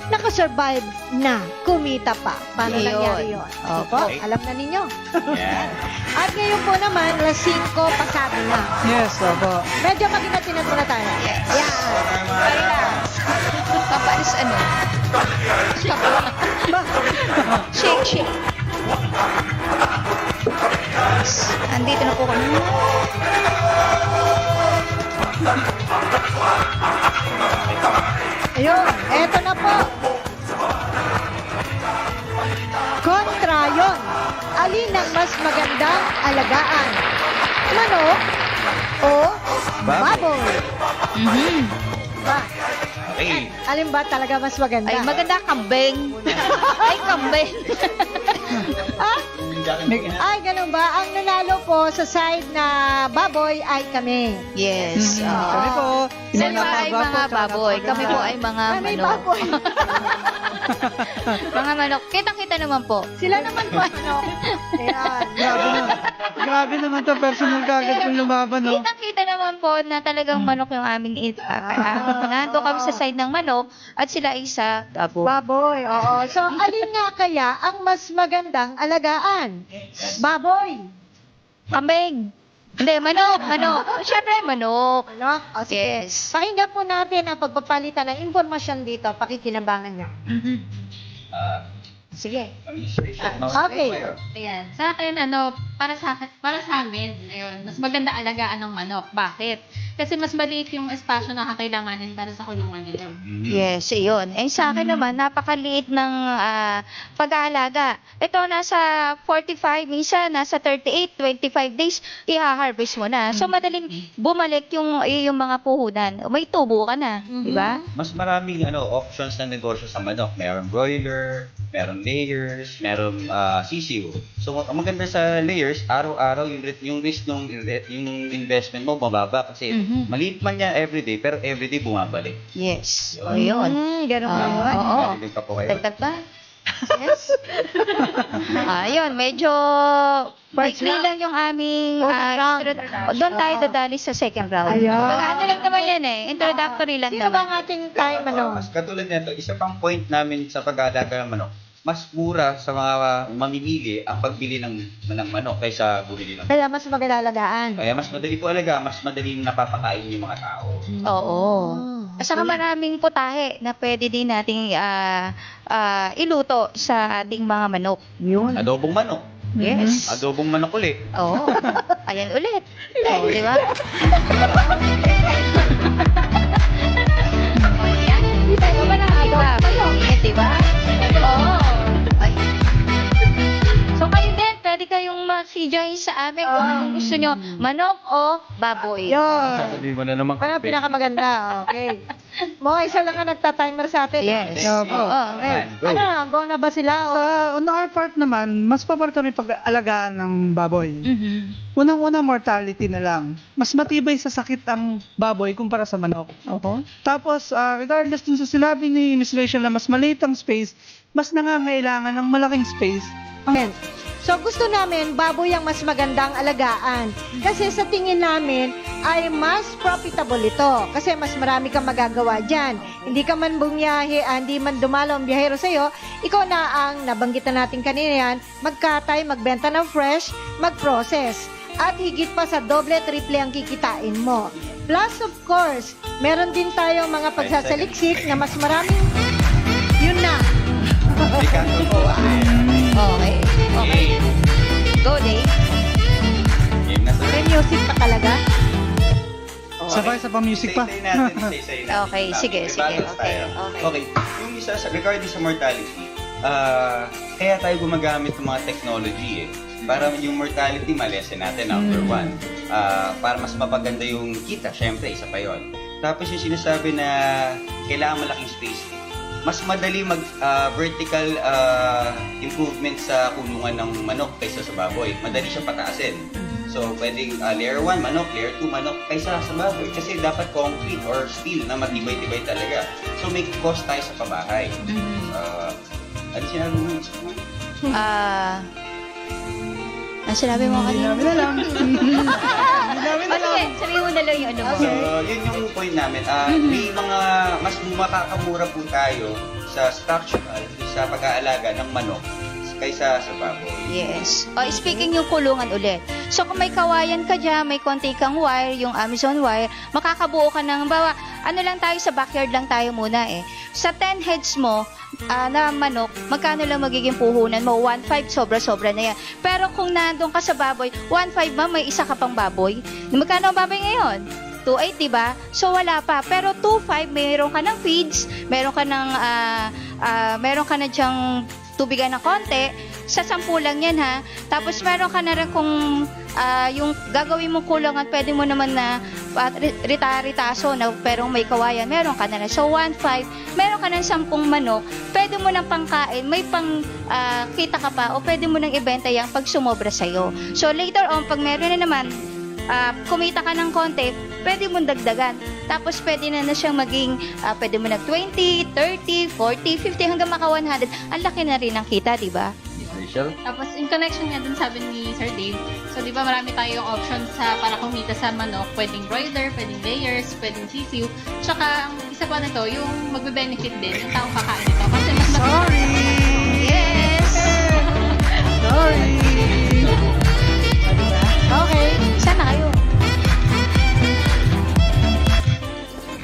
nakasurvive na, kumita pa. Paano Ayun. nangyari yun? Opo. Okay. Alam na ninyo. Yan. At ngayon po naman, alas 5 pasado na. Yes, opo. Medyo maginatinat muna tayo. Yes. Yan. Kapalis ano? Shake, shake. Andito na po kami. Ayun, eto na po. Kontra yon. Alin ang mas magandang alagaan? Manok o baboy? Ba? Okay. Alin ba talaga mas maganda? Ay, maganda kambing. Ay, kambing. Ay, ganun ba? Ang nanalo po sa side na baboy ay kami. Yes. Kami po, Sila mga ay pagwapo, mga tsaka baboy. Kami po napakaganda. ay mga Kami manok. baboy. Mga manok. Kitang-kita naman po. Sila naman po manok. Ayan. Grabe naman to, personal kagad yung lumaban, no? Kitang-kita naman po na talagang manok yung aming nandun kami sa side ng manok at sila ay sa baboy. Baboy, oo. So, alin nga kaya ang mas magandang alagaan? Baboy. Kambing. Hindi, manok. Siyempre, manok. Ano? O, sige. Yes. Pakinggan po natin ang pagpapalitan ng impormasyon dito. Pakikinabangan nyo. Sige. Okay. Ayan. Sa akin, para sa amin, ayun, mas maganda alagaan ng manok. Bakit? Kasi mas maliit yung espasyo na kakailanganin para sa kulungan nila. Yes, yun. Eh, sa akin naman, napakaliit ng pag-aalaga. Ito, nasa 45, minsan nasa 38, 25 days, i-harvest mo na. So, madaling bumalik yung mga puhunan. May tubo ka na, di ba? Mas maraming options ng negosyo sa manok. Meron broiler, meron layers, meron sisiw. So, ang maganda sa layers, araw-araw yung risk ng yung investment mo mababa kasi maliit man yan everyday, pero everyday bumabalik. Yes. Yun. Ayun. Ganun ba? Oo. Narinig pa po kayo. Dagdag ba? Yes. Ayun, medyo maikli lang yung aming doon tayo dadali sa second round. Ayun. Mga ano lang naman yan eh, introductory lang Sino ba naman. ang ating time, Mas katulad nito, isa pang point namin sa pag-aalaga ng manok, mas mura sa mga mamimili ang pagbili ng manok kaysa bumili ng. Kaya mas magalagaan. Kaya mas madali po alaga, mas madali napapakain yung mga tao. Oo. At saka maraming putahe na pwede din nating iluto sa ating mga manok. Yun. Adobong manok. Yes. Adobong manok ulit. Oo. Ayan ulit. Oo, di ba? O, yan. Di ba nakakita? Init, di ba? Oo. Ay. So, kayo din, pwede kayong mag-CJ sa amin kung anong gusto nyo. Manok o baboy? Yun. Sabi mo na naman. Ano pinakamaganda? Okay. Mga isa lang ang nagta-timer sa atin. Yes. Opo. Oo. Okay. Go. Ano, go na ba sila? On our part naman, mas paborito rin pag-alagaan ng baboy. Mhm. Unang-una, mortality na lang. Mas matibay sa sakit ang baboy kumpara sa manok. Tapos, regardless dun sa sinabi ni Miss Rachel na mas maliit ang space, mas nangangailangan ng malaking space. Amen. So gusto namin baboy ang mas magandang alagaan. Kasi sa tingin namin ay mas profitable ito. Kasi mas marami kang magagawa dyan. Hindi ka man bumiyahe, hindi man dumalo ang biyahero sa'yo, ikaw na ang nabanggit na natin kanina yan, magkatay, magbenta ng fresh, mag-process. At higit pa sa doble, triple ang kikitain mo. Plus of course, meron din tayong mga pagsasaliksik na mas maraming, yun na. Decanto po. Okay. Okay. Go, Dave. Game na sir. May music pa talaga. Sabay sa pa-music pa. Say natin. Okay, sige, May sige. balance Okay, tayo. okay. Okay. Yung isa, regarding sa mortality, kaya tayo gumagamit ng mga technology eh. Para yung mortality, malesen natin, number one. Para mas mapaganda yung kita, syempre, isa pa yun. Tapos yung sinasabi na kailangan malaking space, mas madali vertical improvement sa kulungan ng manok kaysa sa baboy. Madali siya pataasin. So, pwedeng layer 1 manok, layer 2 manok kaysa sa baboy. Kasi dapat concrete or steel na matibay-tibay talaga. So, may cost tayo sa pabahay. Ano sinabi mo? Ang sinabi mo Hindi kanina? namin alam. Hindi namin O alam. sige, sabihin mo na lang yung ano mo. So, yun yung point namin. May mga mas makakamura po tayo sa structural, sa pag-aalaga ng manok kaysa sa baboy. Yes. O, speaking yung kulungan ulit. So, kung may kawayan ka dyan, may konti kang wire, yung Amazon wire, makakabuo ka ng, ano lang tayo, sa backyard lang tayo muna eh. Sa 10 heads mo, na manok, magkano lang magiging puhunan mo? 1.5, sobra-sobra na yan. Pero kung nandun ka sa baboy, 1.5 may isa ka pang baboy. Magkano ang baboy ngayon? 2.8, diba? So, wala pa. Pero 2.5, mayroon ka ng feeds, meron ka na dyang tubigan ng konti, sa 10 lang yan ha. Tapos meron ka na rin kung yung gagawin mong kulungan, pwede mo naman na rita-ritaso na pero may kawayan, meron ka na rin. So 1.5, meron ka ng 10 manok, pwede mo nang pangkain, may pang kita ka pa o pwede mo nang ibenta yan pag sumobra sa'yo. So later on, pag meron na naman kumita ka ng konti, pwede mong dagdagan. Tapos pwede na siyang maging, pwede mo nag 20, 30, 40, 50 hanggang maka 100. Ang laki na rin ang kita, di ba? Rachel? Tapos, in connection nga dun sabi ni Sir Dave, so di ba marami tayong options para kumita sa manok, pwedeng broiler, pwedeng layers, pwedeng sisiu, tsaka ang isa pa na to, yung magbe-benefit din, yung taong kakain nito. Kasi mas Sorry! Yes! Sorry! Okay. Sana kayo.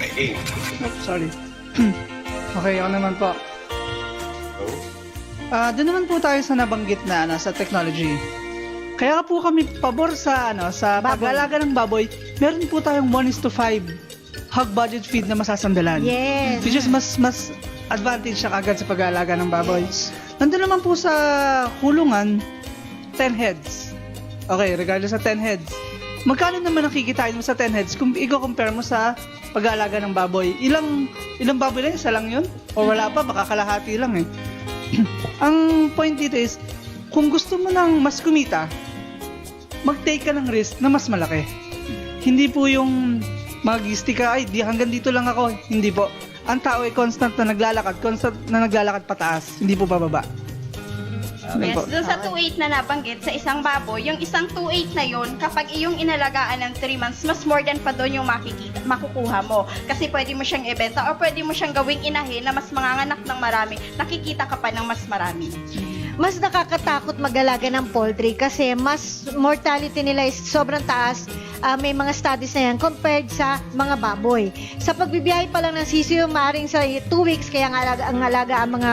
May game. Oops, sorry. Okay, ako naman po. Go. Doon naman po tayo sa nabanggit na sa technology. Kaya po kami pabor sa sa pag-alaga ng baboy. Meron po tayong 1:5 hog budget feed na masasandalan. Yes. Which is mas advantage siya agad sa pag-aalaga ng baboy. Nandun naman po sa kulungan 10 heads. Okay, regardless sa 10 heads. Magkano naman nakikitain mo sa 10 heads kung i-compare mo sa pag-aalaga ng baboy? Ilang baboy lang? Isa lang yun? O wala pa, baka kalahati lang eh. Ang point dito is, kung gusto mo ng mas kumita, mag-take ka ng risk na mas malaki. Hindi po yung mag-stick ka, ay, hanggang dito lang ako. Hindi po. Ang tao ay constant na naglalakad pataas, hindi po bababa. Okay. Yes, dun sa 2.8 na nabanggit sa isang baboy, yung isang 2.8 na yon kapag iyong inalagaan ng 3 months, mas more than pa doon yung makukuha mo. Kasi pwede mo siyang ibenta o pwede mo siyang gawing inahin na mas manganganak ng marami, nakikita ka pa ng mas marami. Mas nakakatakot mag-alaga ng poultry kasi mas mortality nila is sobrang taas. May mga studies na yan compared sa mga baboy. Sa pagbibiyahe pa lang ng sisiyo, maaaring sa 2 weeks kaya ang alaga ang mga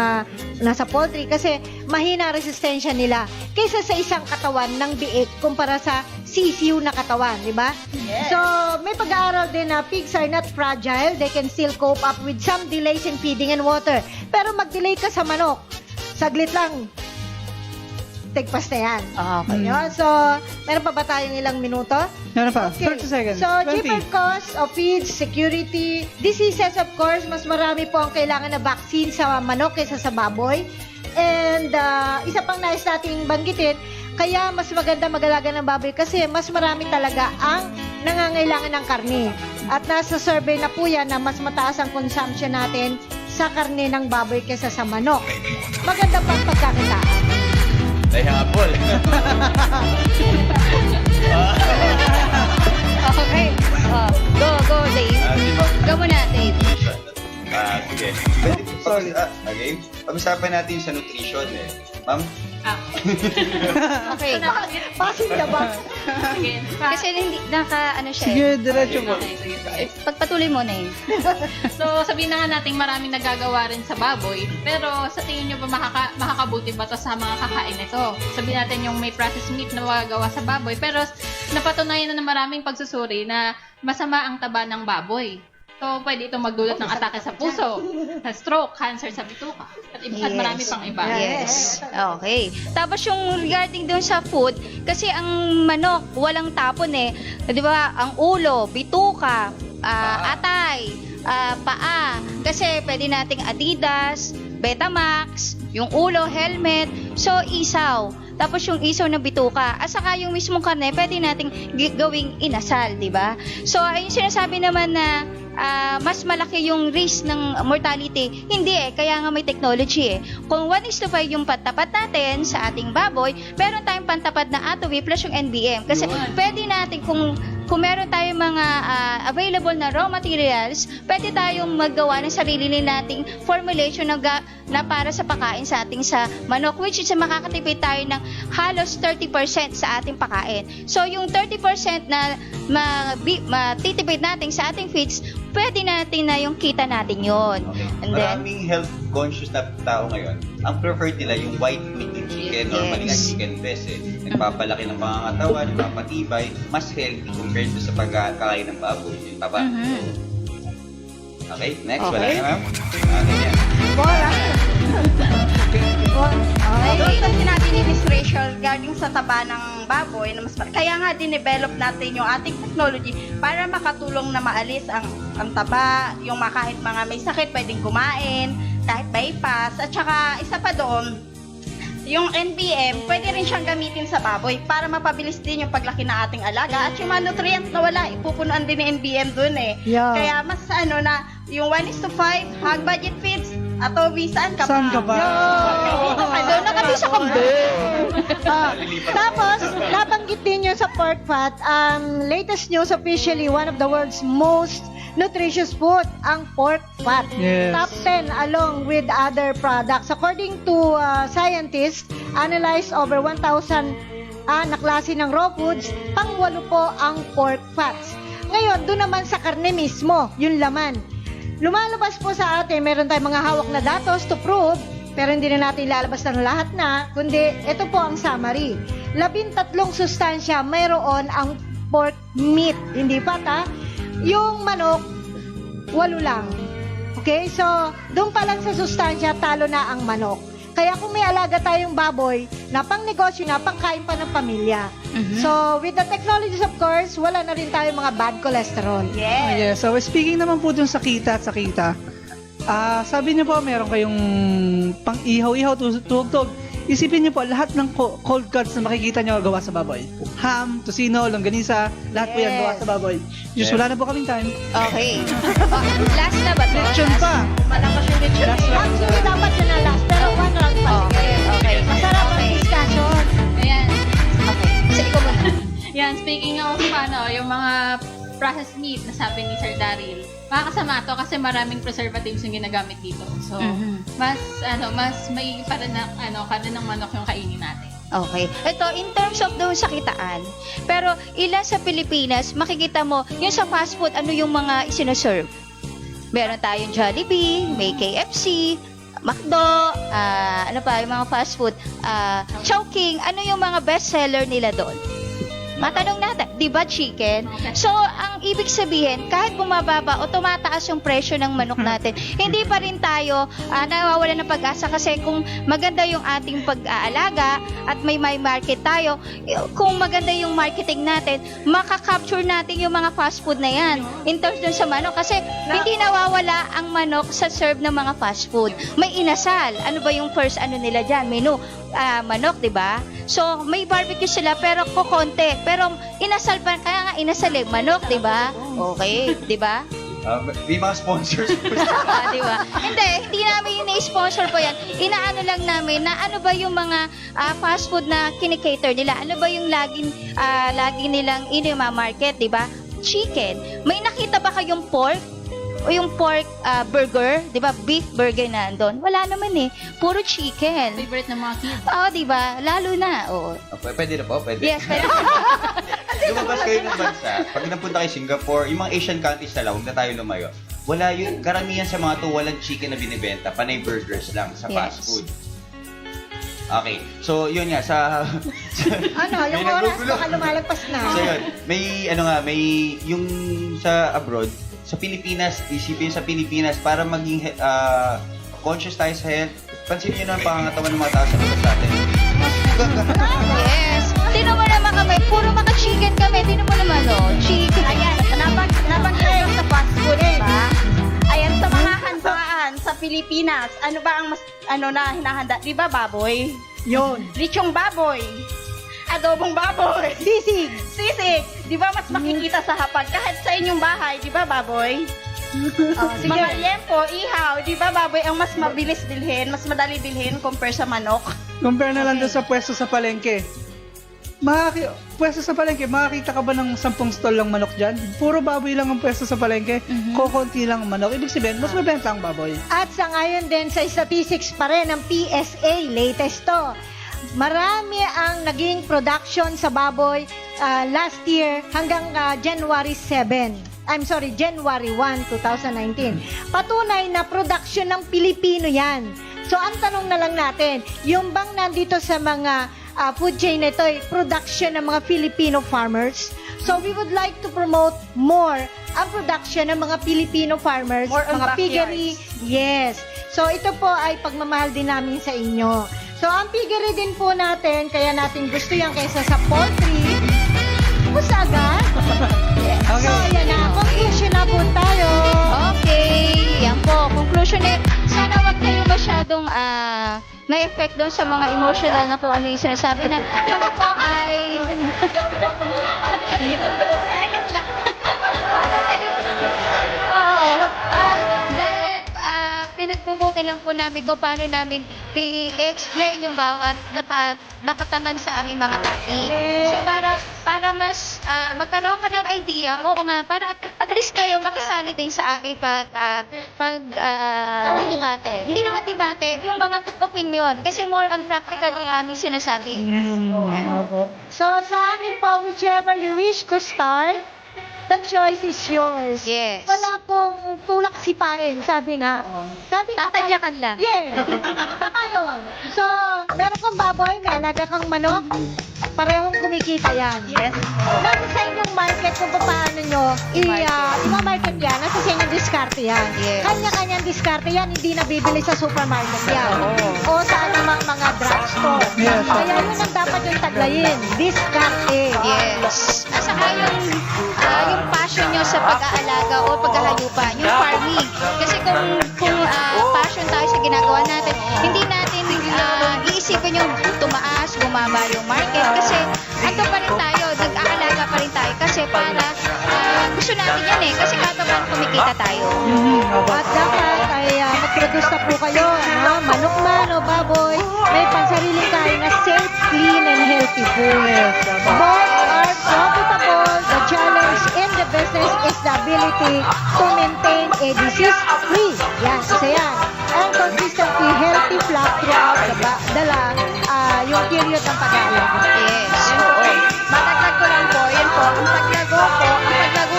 nasa poultry kasi mahina resistensya nila kaysa sa isang katawan ng biik kumpara sa sisiyo na katawan, di ba? Yes. So, may pag-aaral din na pigs are not fragile. They can still cope up with some delays in feeding and water. Pero mag-delay ka sa manok, saglit lang, tigpas na yan. Okay. Yun. So, meron pa ba tayong ilang minuto? Meron pa, Okay. 30 seconds. So, 20. cheaper cost of feeds, security, diseases of course, mas marami po ang kailangan na vaccine sa manok kaysa sa baboy. And isa pang nais nating banggitin, kaya mas maganda mag-alaga ng baboy kasi mas marami talaga ang nangangailangan ng karne. At nasa survey na po yan na mas mataas ang consumption natin sa karne ng baboy kaysa sa manok. Maganda pang pagkakitaan. Dahil hapol. Okay. Go, Dave. Di ba? Go muna, Dave. Sige. Pwede, sorry. Okay. Pag-usapan natin sa nutrition eh. Ma'am? Okay. Passing the buck. Kasi hindi, ano siya Sige, diretso po. Pagpatuloy mo na eh. So, sabihin na nga natin maraming nagagawa rin sa baboy, pero sa tingin nyo ba makakabuti ba to sa mga kakain nito? Sabihin natin yung may processed meat na magagawa sa baboy, pero napatunayan na ng maraming pagsusuri na masama ang taba ng baboy. So, pwede itong magdulot ng atake sa puso, sa stroke, cancer sa bituka, at marami pang iba. Yes. Okay. Tapos yung regarding dun sa food, kasi ang manok, walang tapon eh. Di ba? Ang ulo, bituka, atay, paa. Kasi pwede nating Adidas, Betamax, yung ulo, helmet, so isaw. Tapos yung isaw na bituka. At saka yung mismong karne, pwede nating gawing inasal, di ba? So, ayun sinasabi naman na mas malaki yung risk ng mortality. Hindi eh, kaya nga may technology eh. Kung 1:5 yung pantapat natin sa ating baboy, meron tayong pantapat na Atomy plus yung NBM. Kasi pwede natin, kung meron tayong mga available na raw materials, pwede tayong maggawa ng sarili nating formulation na para sa pakain sa ating sa manok, which is makakatipid tayo ng halos 30% sa ating pakain. So, yung 30% na matitipid natin sa ating feeds, pwede natin na yung kita natin yon. Okay. And then, Maraming health conscious na tao ngayon, ang preferred nila yung white meat yung chicken, normally nga Yes. chicken breast eh. Nagpapalaki ng mga katawan, nagpapatibay, mas healthy compared to sa pagkakain ng baboy. Yung taba. Okay, next. Wala Okay. na ma'am? Ganyan. Bora. Doon sa sinabi ni Miss Rachel regarding sa taba ng baboy, na kaya nga dinevelop natin yung ating technology para makatulong na maalis ang taba, yung kahit mga may sakit pwedeng kumain, kahit bypass, at saka isa pa doon, yung NBM, pwede rin siyang gamitin sa baboy para mapabilis din yung paglaki ng ating alaga at yung mga nutrients na wala, ipupunuan din ni NBM dun eh. Yeah. Kaya mas na, yung 1:5, hog budget feeds, Atomy, saan ka Saan ka ba? doon na kami sa kambing. Tapos, nabanggit din nyo sa pork fat, ang latest news officially, one of the world's most nutritious food, ang pork fat. Yes. Top 10 along with other products. According to scientists, analyzed over 1,000 na klase ng raw foods, pang-8 po ang pork fats. Ngayon, doon naman sa karne mismo, yung laman. Lumalabas po sa atin, meron tayong mga hawak na datos to prove, pero hindi na natin ilalabas ng lahat na, kundi ito po ang summary. 13 sustansya mayroon ang pork meat. Hindi pa ta? Yung manok, 8 lang. Okay? So, doon pa lang sa sustansya, talo na ang manok. Kaya kung may alaga tayong baboy, na pang negosyo na, pang kain pa ng pamilya. So, with the technologies of course, wala na rin tayong mga bad cholesterol. Yes. So, speaking naman po dun sa kita at sa kita, sabi niyo po, meron kayong pang-ihaw-ihaw, tuhog-tuhog. Isipin niyo po, lahat ng cold cuts na makikita niyo gawa sa baboy. Ham, tocino, longganisa, lahat po yan gawa sa baboy. Diyos, wala na po kaming time. Okay. Last na ba to? Lechon pa. Malakas yung lechon. Actually, dapat yun ang last, pero one round pa. Okay. Masarap ang Ayan, speaking of yung mga processed meat na sabi ni Sir Daryl, makakasama to kasi maraming preservatives yung ginagamit dito. So, mas may kanin ng manok yung kainin natin. Okay. Ito, in terms of doon sa kitaan, pero ilan sa Pilipinas, makikita mo, yung sa fast food, ano yung mga isinuserve? Meron tayong Jollibee, may KFC, McDo, ano pa, yung mga fast food, Chowking, ano yung mga best seller nila doon? Matanong natin, di ba chicken? So, ang ibig sabihin, kahit bumababa o tumataas yung presyo ng manok natin, hindi pa rin tayo nawawala ng pag-asa kasi kung maganda yung ating pag-aalaga at may market tayo, kung maganda yung marketing natin, makakapture natin yung mga fast food na yan in terms dun sa manok kasi hindi nawawala ang manok sa serve ng mga fast food. May inasal. Ano ba yung first nila dyan? Menu. Manok, di ba? So, may barbecue sila pero kukonti. Pero inasal pa, kaya nga inasal manok, di ba? Okay, di ba? May mga sponsors po. Di ba? Hindi namin yung sponsor po yan. Inaano lang namin na ano ba yung mga fast food na kinikater nila? Ano ba yung lagi nilang market, di ba? Chicken. May nakita ba kayong pork? O yung pork burger, 'di ba? Beef burger na andon. Wala naman eh. Puro chicken. Favorite ng mga kids. Oo, 'di ba? Lalo na. Oo. Pwede na po, pwede. Yes, pero Lumabas kayo ng bansa, pag napunta kayo Singapore, yung mga Asian countries na lang, huwag na tayo lumayo. Wala yun, karamihan sa mga to, walang chicken na binibenta, panay burgers lang sa fast Yes. food. Okay, so yun nga, Yung may oras nagugulo. baka lumalagpas na. So yun, may yung sa abroad, sa Pilipinas, isipin sa Pilipinas, para maging conscious tayo sa health, pansinin nyo na ang pangangatawan ng mga tao sa labas natin. yes. Tino mo naman kami, puro mga chicken kami. Tino mo naman, chicken. Ayan, naban tayo sa fast food, ba? Ayan, sa mga handaan sa Pilipinas, ano ba ang mas, na hinahanda? Di ba, baboy? Yun. Lichong baboy. Adobong baboy. Sisig. Sisig. Di ba mas makikita sa hapag? Kahit sa inyong bahay, di ba, baboy? Sige. Mga liempo, ihaw, di ba, baboy ang mas mabilis bilhin, mas madali bilhin compare sa manok? Compare na lang doon sa pwesto sa palengke. Pwesto sa palengke, makakita ka ba ng 10 stall lang manok dyan? Puro baboy lang ang pwesto sa palengke, kukunti lang ang manok. Ibig sabihin, mas mabenta ang baboy. At sangayon din sa statistics pa rin ng PSA, latest to. Marami ang naging production sa baboy last year hanggang January 1, 2019. Patunay na production ng Pilipino yan. So, ang tanong na lang natin, yung bang nandito sa mga food chain na ito, production ng mga Filipino farmers? So, we would like to promote more ang production ng mga Filipino farmers, More on mga backyards. piggery. Yes. So, ito po ay pagmamahal din namin sa inyo. So, ang piggery din po natin, kaya natin gusto yan kaysa sa poultry. Pusagan. Okay. So, yan na. Conclusion na po tayo. Okay, yan po. Conclusion eh, sana wag kayo masyadong na-effect doon sa mga emotional na kung ano yung sinasabi na kami po ay pinagbubuti lang po namin kung paano namin i-explain yung bawat nakatanan sa aming mga tabi. So, para mas magkaroon ka ng idea, oo nga, para at least kayo makasali din sa aking debate. Hindi naman debate, yung mga opinion. Kasi more on practical yung aming sinasabi. So, sa akin po, whichever you wish to start, the choice is yours. Yes. Wala pong tulak sipain, sabi nga. Sabi nga, Tatadyakan lang. yeah. Ayun. So, meron kang baboy, may alaga kang manok, parehong kumikita yan. Yes. Nasa sa inyong market kung paano nyo i-market yan, nasa sa inyong diskarte yan. Yes. Kanya-kanyang diskarte yan, hindi nabibili sa supermarket yan. O sa anumang mga drugstore. Yes. Kaya yun ang dapat yung taglayin, diskarte. Yes. At saka yung passion nyo sa pag-aalaga o paghahayupan, yung farming. Kasi kung passion tayo sa ginagawa natin, hindi natin iisipin yung tumaas, bumaba yung market. Kasi ando pa rin tayo, nag-aalaga pa rin tayo. Kasi para gusto natin yan eh. Kasi kada buwan kumikita tayo. At dapat ay mag-produce na po kayo, no? Manok man o baboy, may pansariling kain na safe, clean, and healthy food. Both are profitable. The challenge in the business is the ability to maintain a disease-free. Yan, isa yan. And consistently healthy flock throughout yung period ng pag-aalaga. Yes. Oo. Matagdag ko lang po, yun po, ang paglago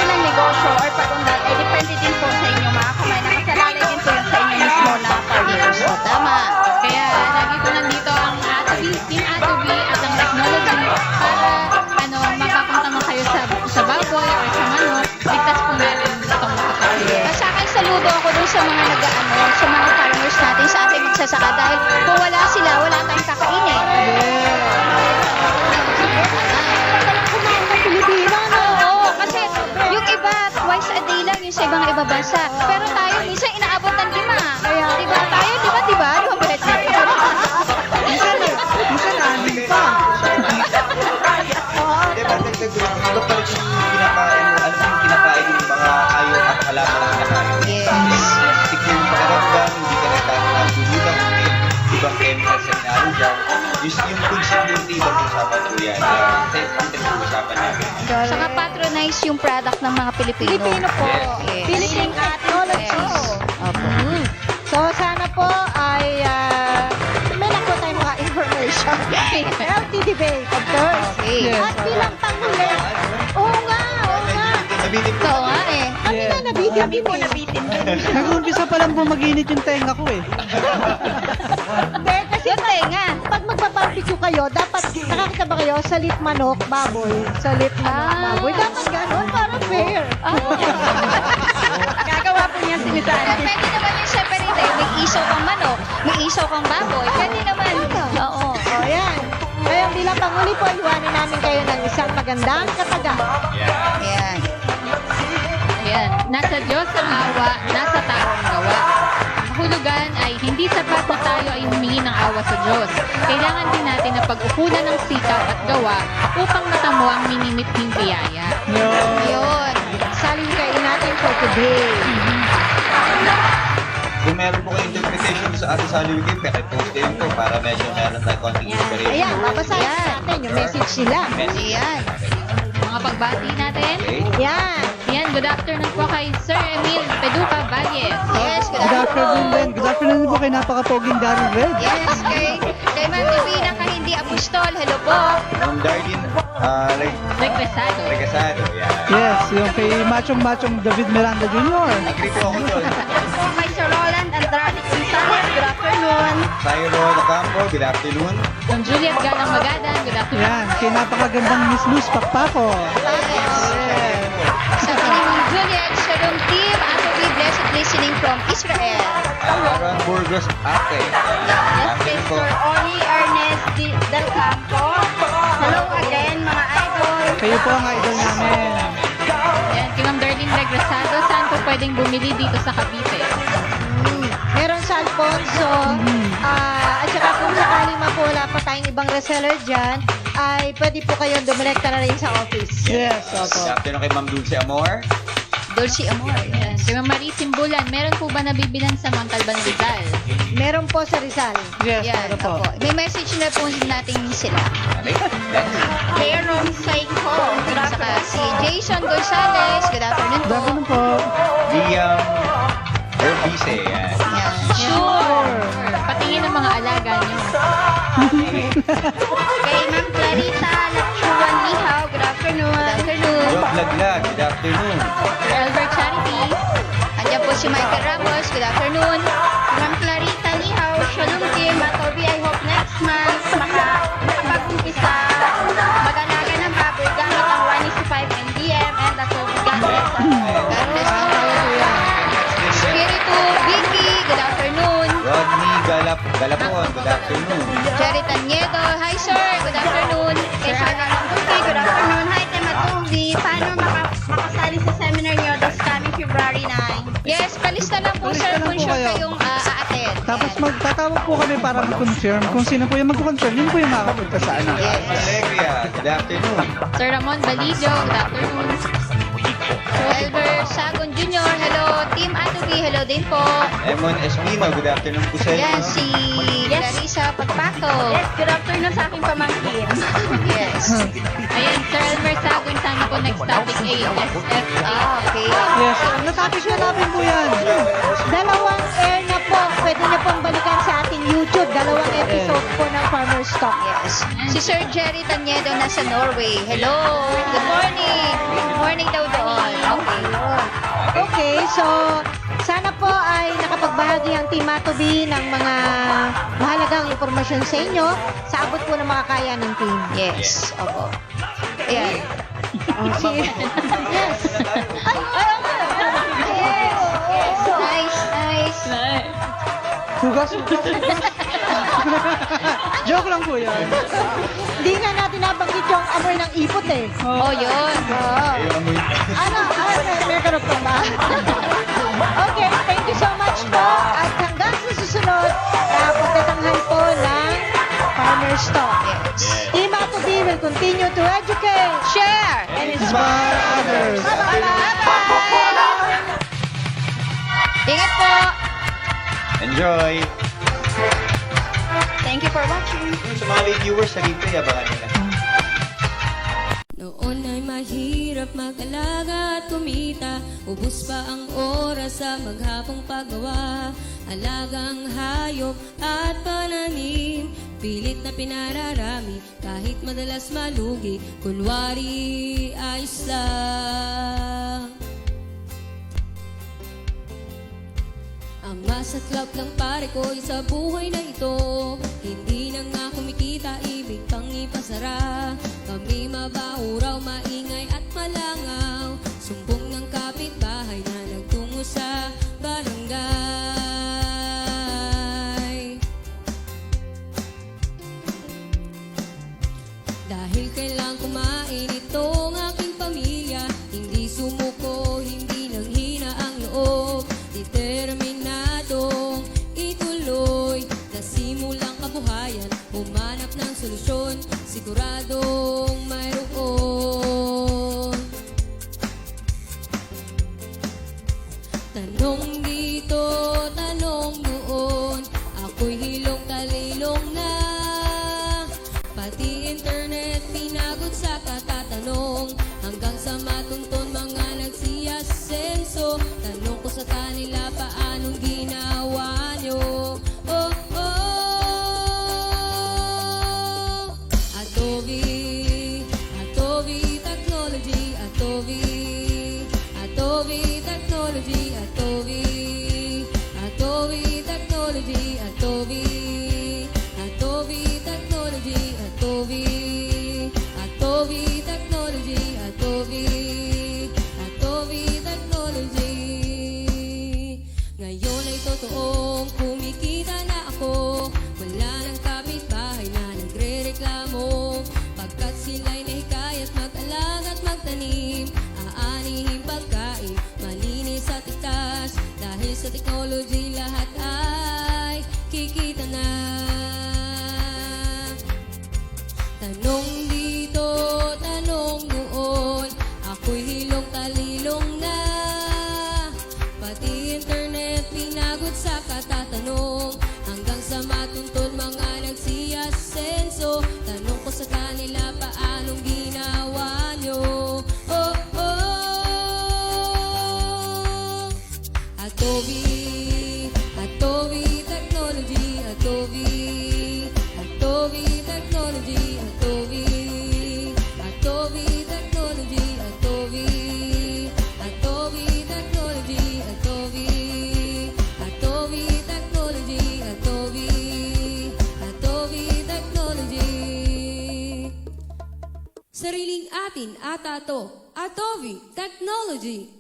ng negosyo or pag-undat ay depende din po sa inyong mga kamay. Nakasalalay din po yun sa inyo mismo na farmers. So, tama. Kaya lagi po nandito ang Team Atobi at ang technology para mapapunta mo kayo sa baboy or sa manok, ligtas po natin itong makakapili. Sa akin, saludo ako dun sa mga sa mga farmers natin, sa ating magsasaka dahil kung wala sila, wala tayong kakainin. Kumain ng Pilipino, no? Oo, kasi yung iba, twice a day lang yung sa ibang iba bansa. Pero tayo, minsan inaabot ng 5. Kaya, Diba tayo, diba? Minsan anin pa. Hindi ba, ito pa rin yung kinakain mo, ano yung kinakain yung mga hayop at halaman na kinakain. Yes. Stick yung pakiramdam, hindi ka nagtatulutang kung ibang chemicals sa inalo dyan. Yung food security, ibang usapan po yan. Safe content yung usapan namin. Saka patronize yung product ng mga Pilipino. Pilipino po. Yes. Philippine technology. Yes. Opo. So, sana po ay may nakuha tayong mga information. Healthy debate, of course. Okay. At bilang panghuli, oo nga. Sabihin po, Oo nga eh. Kami na nabitin. Kami po nabitin. Nag-uumpisa pa lang po mag-init yung tenga ko eh. Hindi, kasi Yung tenga. pag magpa-barbecue kayo, dapat nakakita ba kayo salit manok, baboy? Salit manok, baboy. Dapat gano'n para fair. Gagawa po niya Pero sinisabi. pwede naman yung separate eh. May isaw kang manok, may isaw kang baboy. Pwede naman. Oo. O, yan. Kaya bilang panghuli po, iwanan namin kayo ng isang magandang kataga. Ayan. Ayan, nasa Diyos ang awa, nasa tao ang gawa. Ang hulugan ay hindi sapat na tayo ay humingi ng awa sa Diyos. Kailangan din natin na pag-ukulan ng sikap at gawa upang matamo ang minimithing biyaya. Yun. Saling kayo natin for today. kung meron po kayo interpretation sa ating Sally Wiki, paki-post din po para medyo meron tayong konting inspiration. Ayan, babasahin Yan. natin yung message nila. Ayan. Mga pagbati natin. Okay? Yan. Yan, good afternoon po kay Sir Emil Peduca Valles. Yes, Good afternoon din. Good afternoon po kay napakapoging Darren Red. Yes, kay Ma'am Divina ka hindi apostol. Hello po. From Darlene, Regresado. Regasado, yan. Yes, yung kay machong-machong David Miranda Jr. Agree po ako doon. Po kay Sir Roland Andrade Gonzalez, good afternoon. Sayro Nacampo, good afternoon. From Juliet Galang Magadan, good afternoon. Yan, kay napakagandang Miss Luz Pakpako. Sa Pilipinas, Juliet, Shalom Team, Atobi, blessed listening from Israel. Aaron Burgos Ate. Yes, kay Afternoon po. Sir Oli Ernest Del Campo. Hello again, mga idol. Kayo po ang idol namin. Yan, kay Ma'am Darlene Regresado, saan po pwedeng bumili dito sa Cavite? Meron sa Alfonso. At saka kung sakali wala pa tayong ibang reseller dyan, ay pwede po kayong dumirekta na rin sa office. Yes, Good opo. afternoon kay Ma'am Dulce Amor. Dulce Amor. Yan, kay Ma'am Marie Simbulan, meron po ba nabibilan sa Montalban Rizal? Meron po sa Rizal. Yes, Yan, meron po. opo. May message na po natin sila. Okay? Next. Aaron Saiko, good Saka afternoon. si Jason Gonzalez, good afternoon Good po. afternoon po. Liam Herbise, yan. Yan. Sure! Patingin ng mga alaga niyo. Kay Ma'am Clarita Lachuan Lihaw, good afternoon. Good afternoon. Job Laglag, good afternoon. Sir Albert Charities, Andiyan po si Michael Ramos, good afternoon. Ma'am Clarita Lihaw, Shalom Team, Atobi, I hope next month makapag-umpisa mag-alaga ng baboy gamit ang 1:5 NDM and Atobi gamit God bless you po. Spiritu Vicky, good afternoon. Rodney Galapon, good afternoon. Jerry Taniedo, hi sir, good afternoon. Kay Shana Lambuti, good afternoon. Hi, Team Atobi. Paano makasali sa seminar niyo this coming February 9? Yes, palista lang po Palista sir lang kung po sure kayo. kayong a-attend. Tapos magtatawag po kami para mag-confirm. Kung sino po yung mag-confirm, yun po yung makakapunta sa ano. Yes. Alegria, good afternoon. Sir Ramon Balidio, good afternoon. Elvers Sagon Jr., hello. Team Atobi, hello din po. Emon Espino, good afternoon po sa inyo. Yan, si Clarissa Pagpato. Yes, good afternoon sa aking pamangkin. Yes. Ayan, Sir Elmer Sagun, sana po next topic ay SFA. Okay. Yes, natapos na namin po yan. Dalawang air na po. Pwede niyo pong balikan sa ating YouTube. Dalawang episode po ng Farmer's Talk. Yes. Si Sir Jerry Taniedo nasa Norway. Hello. Good morning. Good morning daw doon. Okay. Okay, so sana po ay nakapagbahagi ang Team Atobi ng mga mahalagang impormasyon sa inyo sa abot po ng mga kaya ng team. Yes. Opo. Ayan. Oh, yes. Nice, nice. Hugas. Joke lang po yan. Hindi nga natin nabanggit yung amoy ng ipot eh. Oh, yun. Oo. May karugtong ba? Okay, thank you so much po. At hanggang sa susunod na pagtatanghal po ng Farmer's Talk. Yes. Team Atobi will continue to educate, Share. and inspire others. Bye-bye. Ingat po. Enjoy! Thank you for watching. Sa mga late viewers, sa replay, abangan nila. Noon ay mahirap mag-alaga at kumita. Ubus pa ang oras sa maghapong paggawa. Alagang hayop at pananim, pilit na pinararami kahit madalas malugi. Kunwari ayos lang. Ang masaklap lang pare ko sa buhay na ito. Hindi na nga kumikita, ibig pang ipasara. Kami mabaho raw, maingay at malangaw. Sumbong ng kapitbahay na nagtungo sa barangay. Dahil kailang kumain itong aking pamilya, hindi sumuko, hindi nanghina ang loob. Determinadong ituloy, nasimulang kabuhayan, humanap ng solusyon, siguradong mayroon. Tanong dito, tanong doon, ako'y hilong talilong na. Pati internet pinagod sa katatanong, hanggang sa matuntun mga nagsiyasenso. Tanong ko sa kanila, paanong ginawa nyo? Oh, oh. Atobi, Atobi Technology, Atobi, Atobi Technology, Atobi, Atobi Technology, Atobi, Atobi Technology, Atobi, Atobi Technology, Atobi, Atobi Technology. Ngayon ay totoong kumikita na ako. Wala nang kapitbahay na nagre-reklamo. Pagkat sila'y nahikayat mag-alaga at magtanim, aanihin pagkain, malinis at ligtas. Dahil sa technology lahat ay kikita na. Tanong dito, tanong doon, ako'y hilong talilong na. Pati internet pinagod sa katatanong, hanggang sa matuntun mga nagsiyasenso. Tanong ko sa kanila, paanong ginawa nyo? Oh, oh. Atobi, Atobi Technology, Atobi, Atobi Technology, Atobi, Atobi Technology, Atobi, Atobi Technology, Atobi, Atobi Technology, Atobi, Atobi Technology. Sariling atin ata to, Atobi Technology.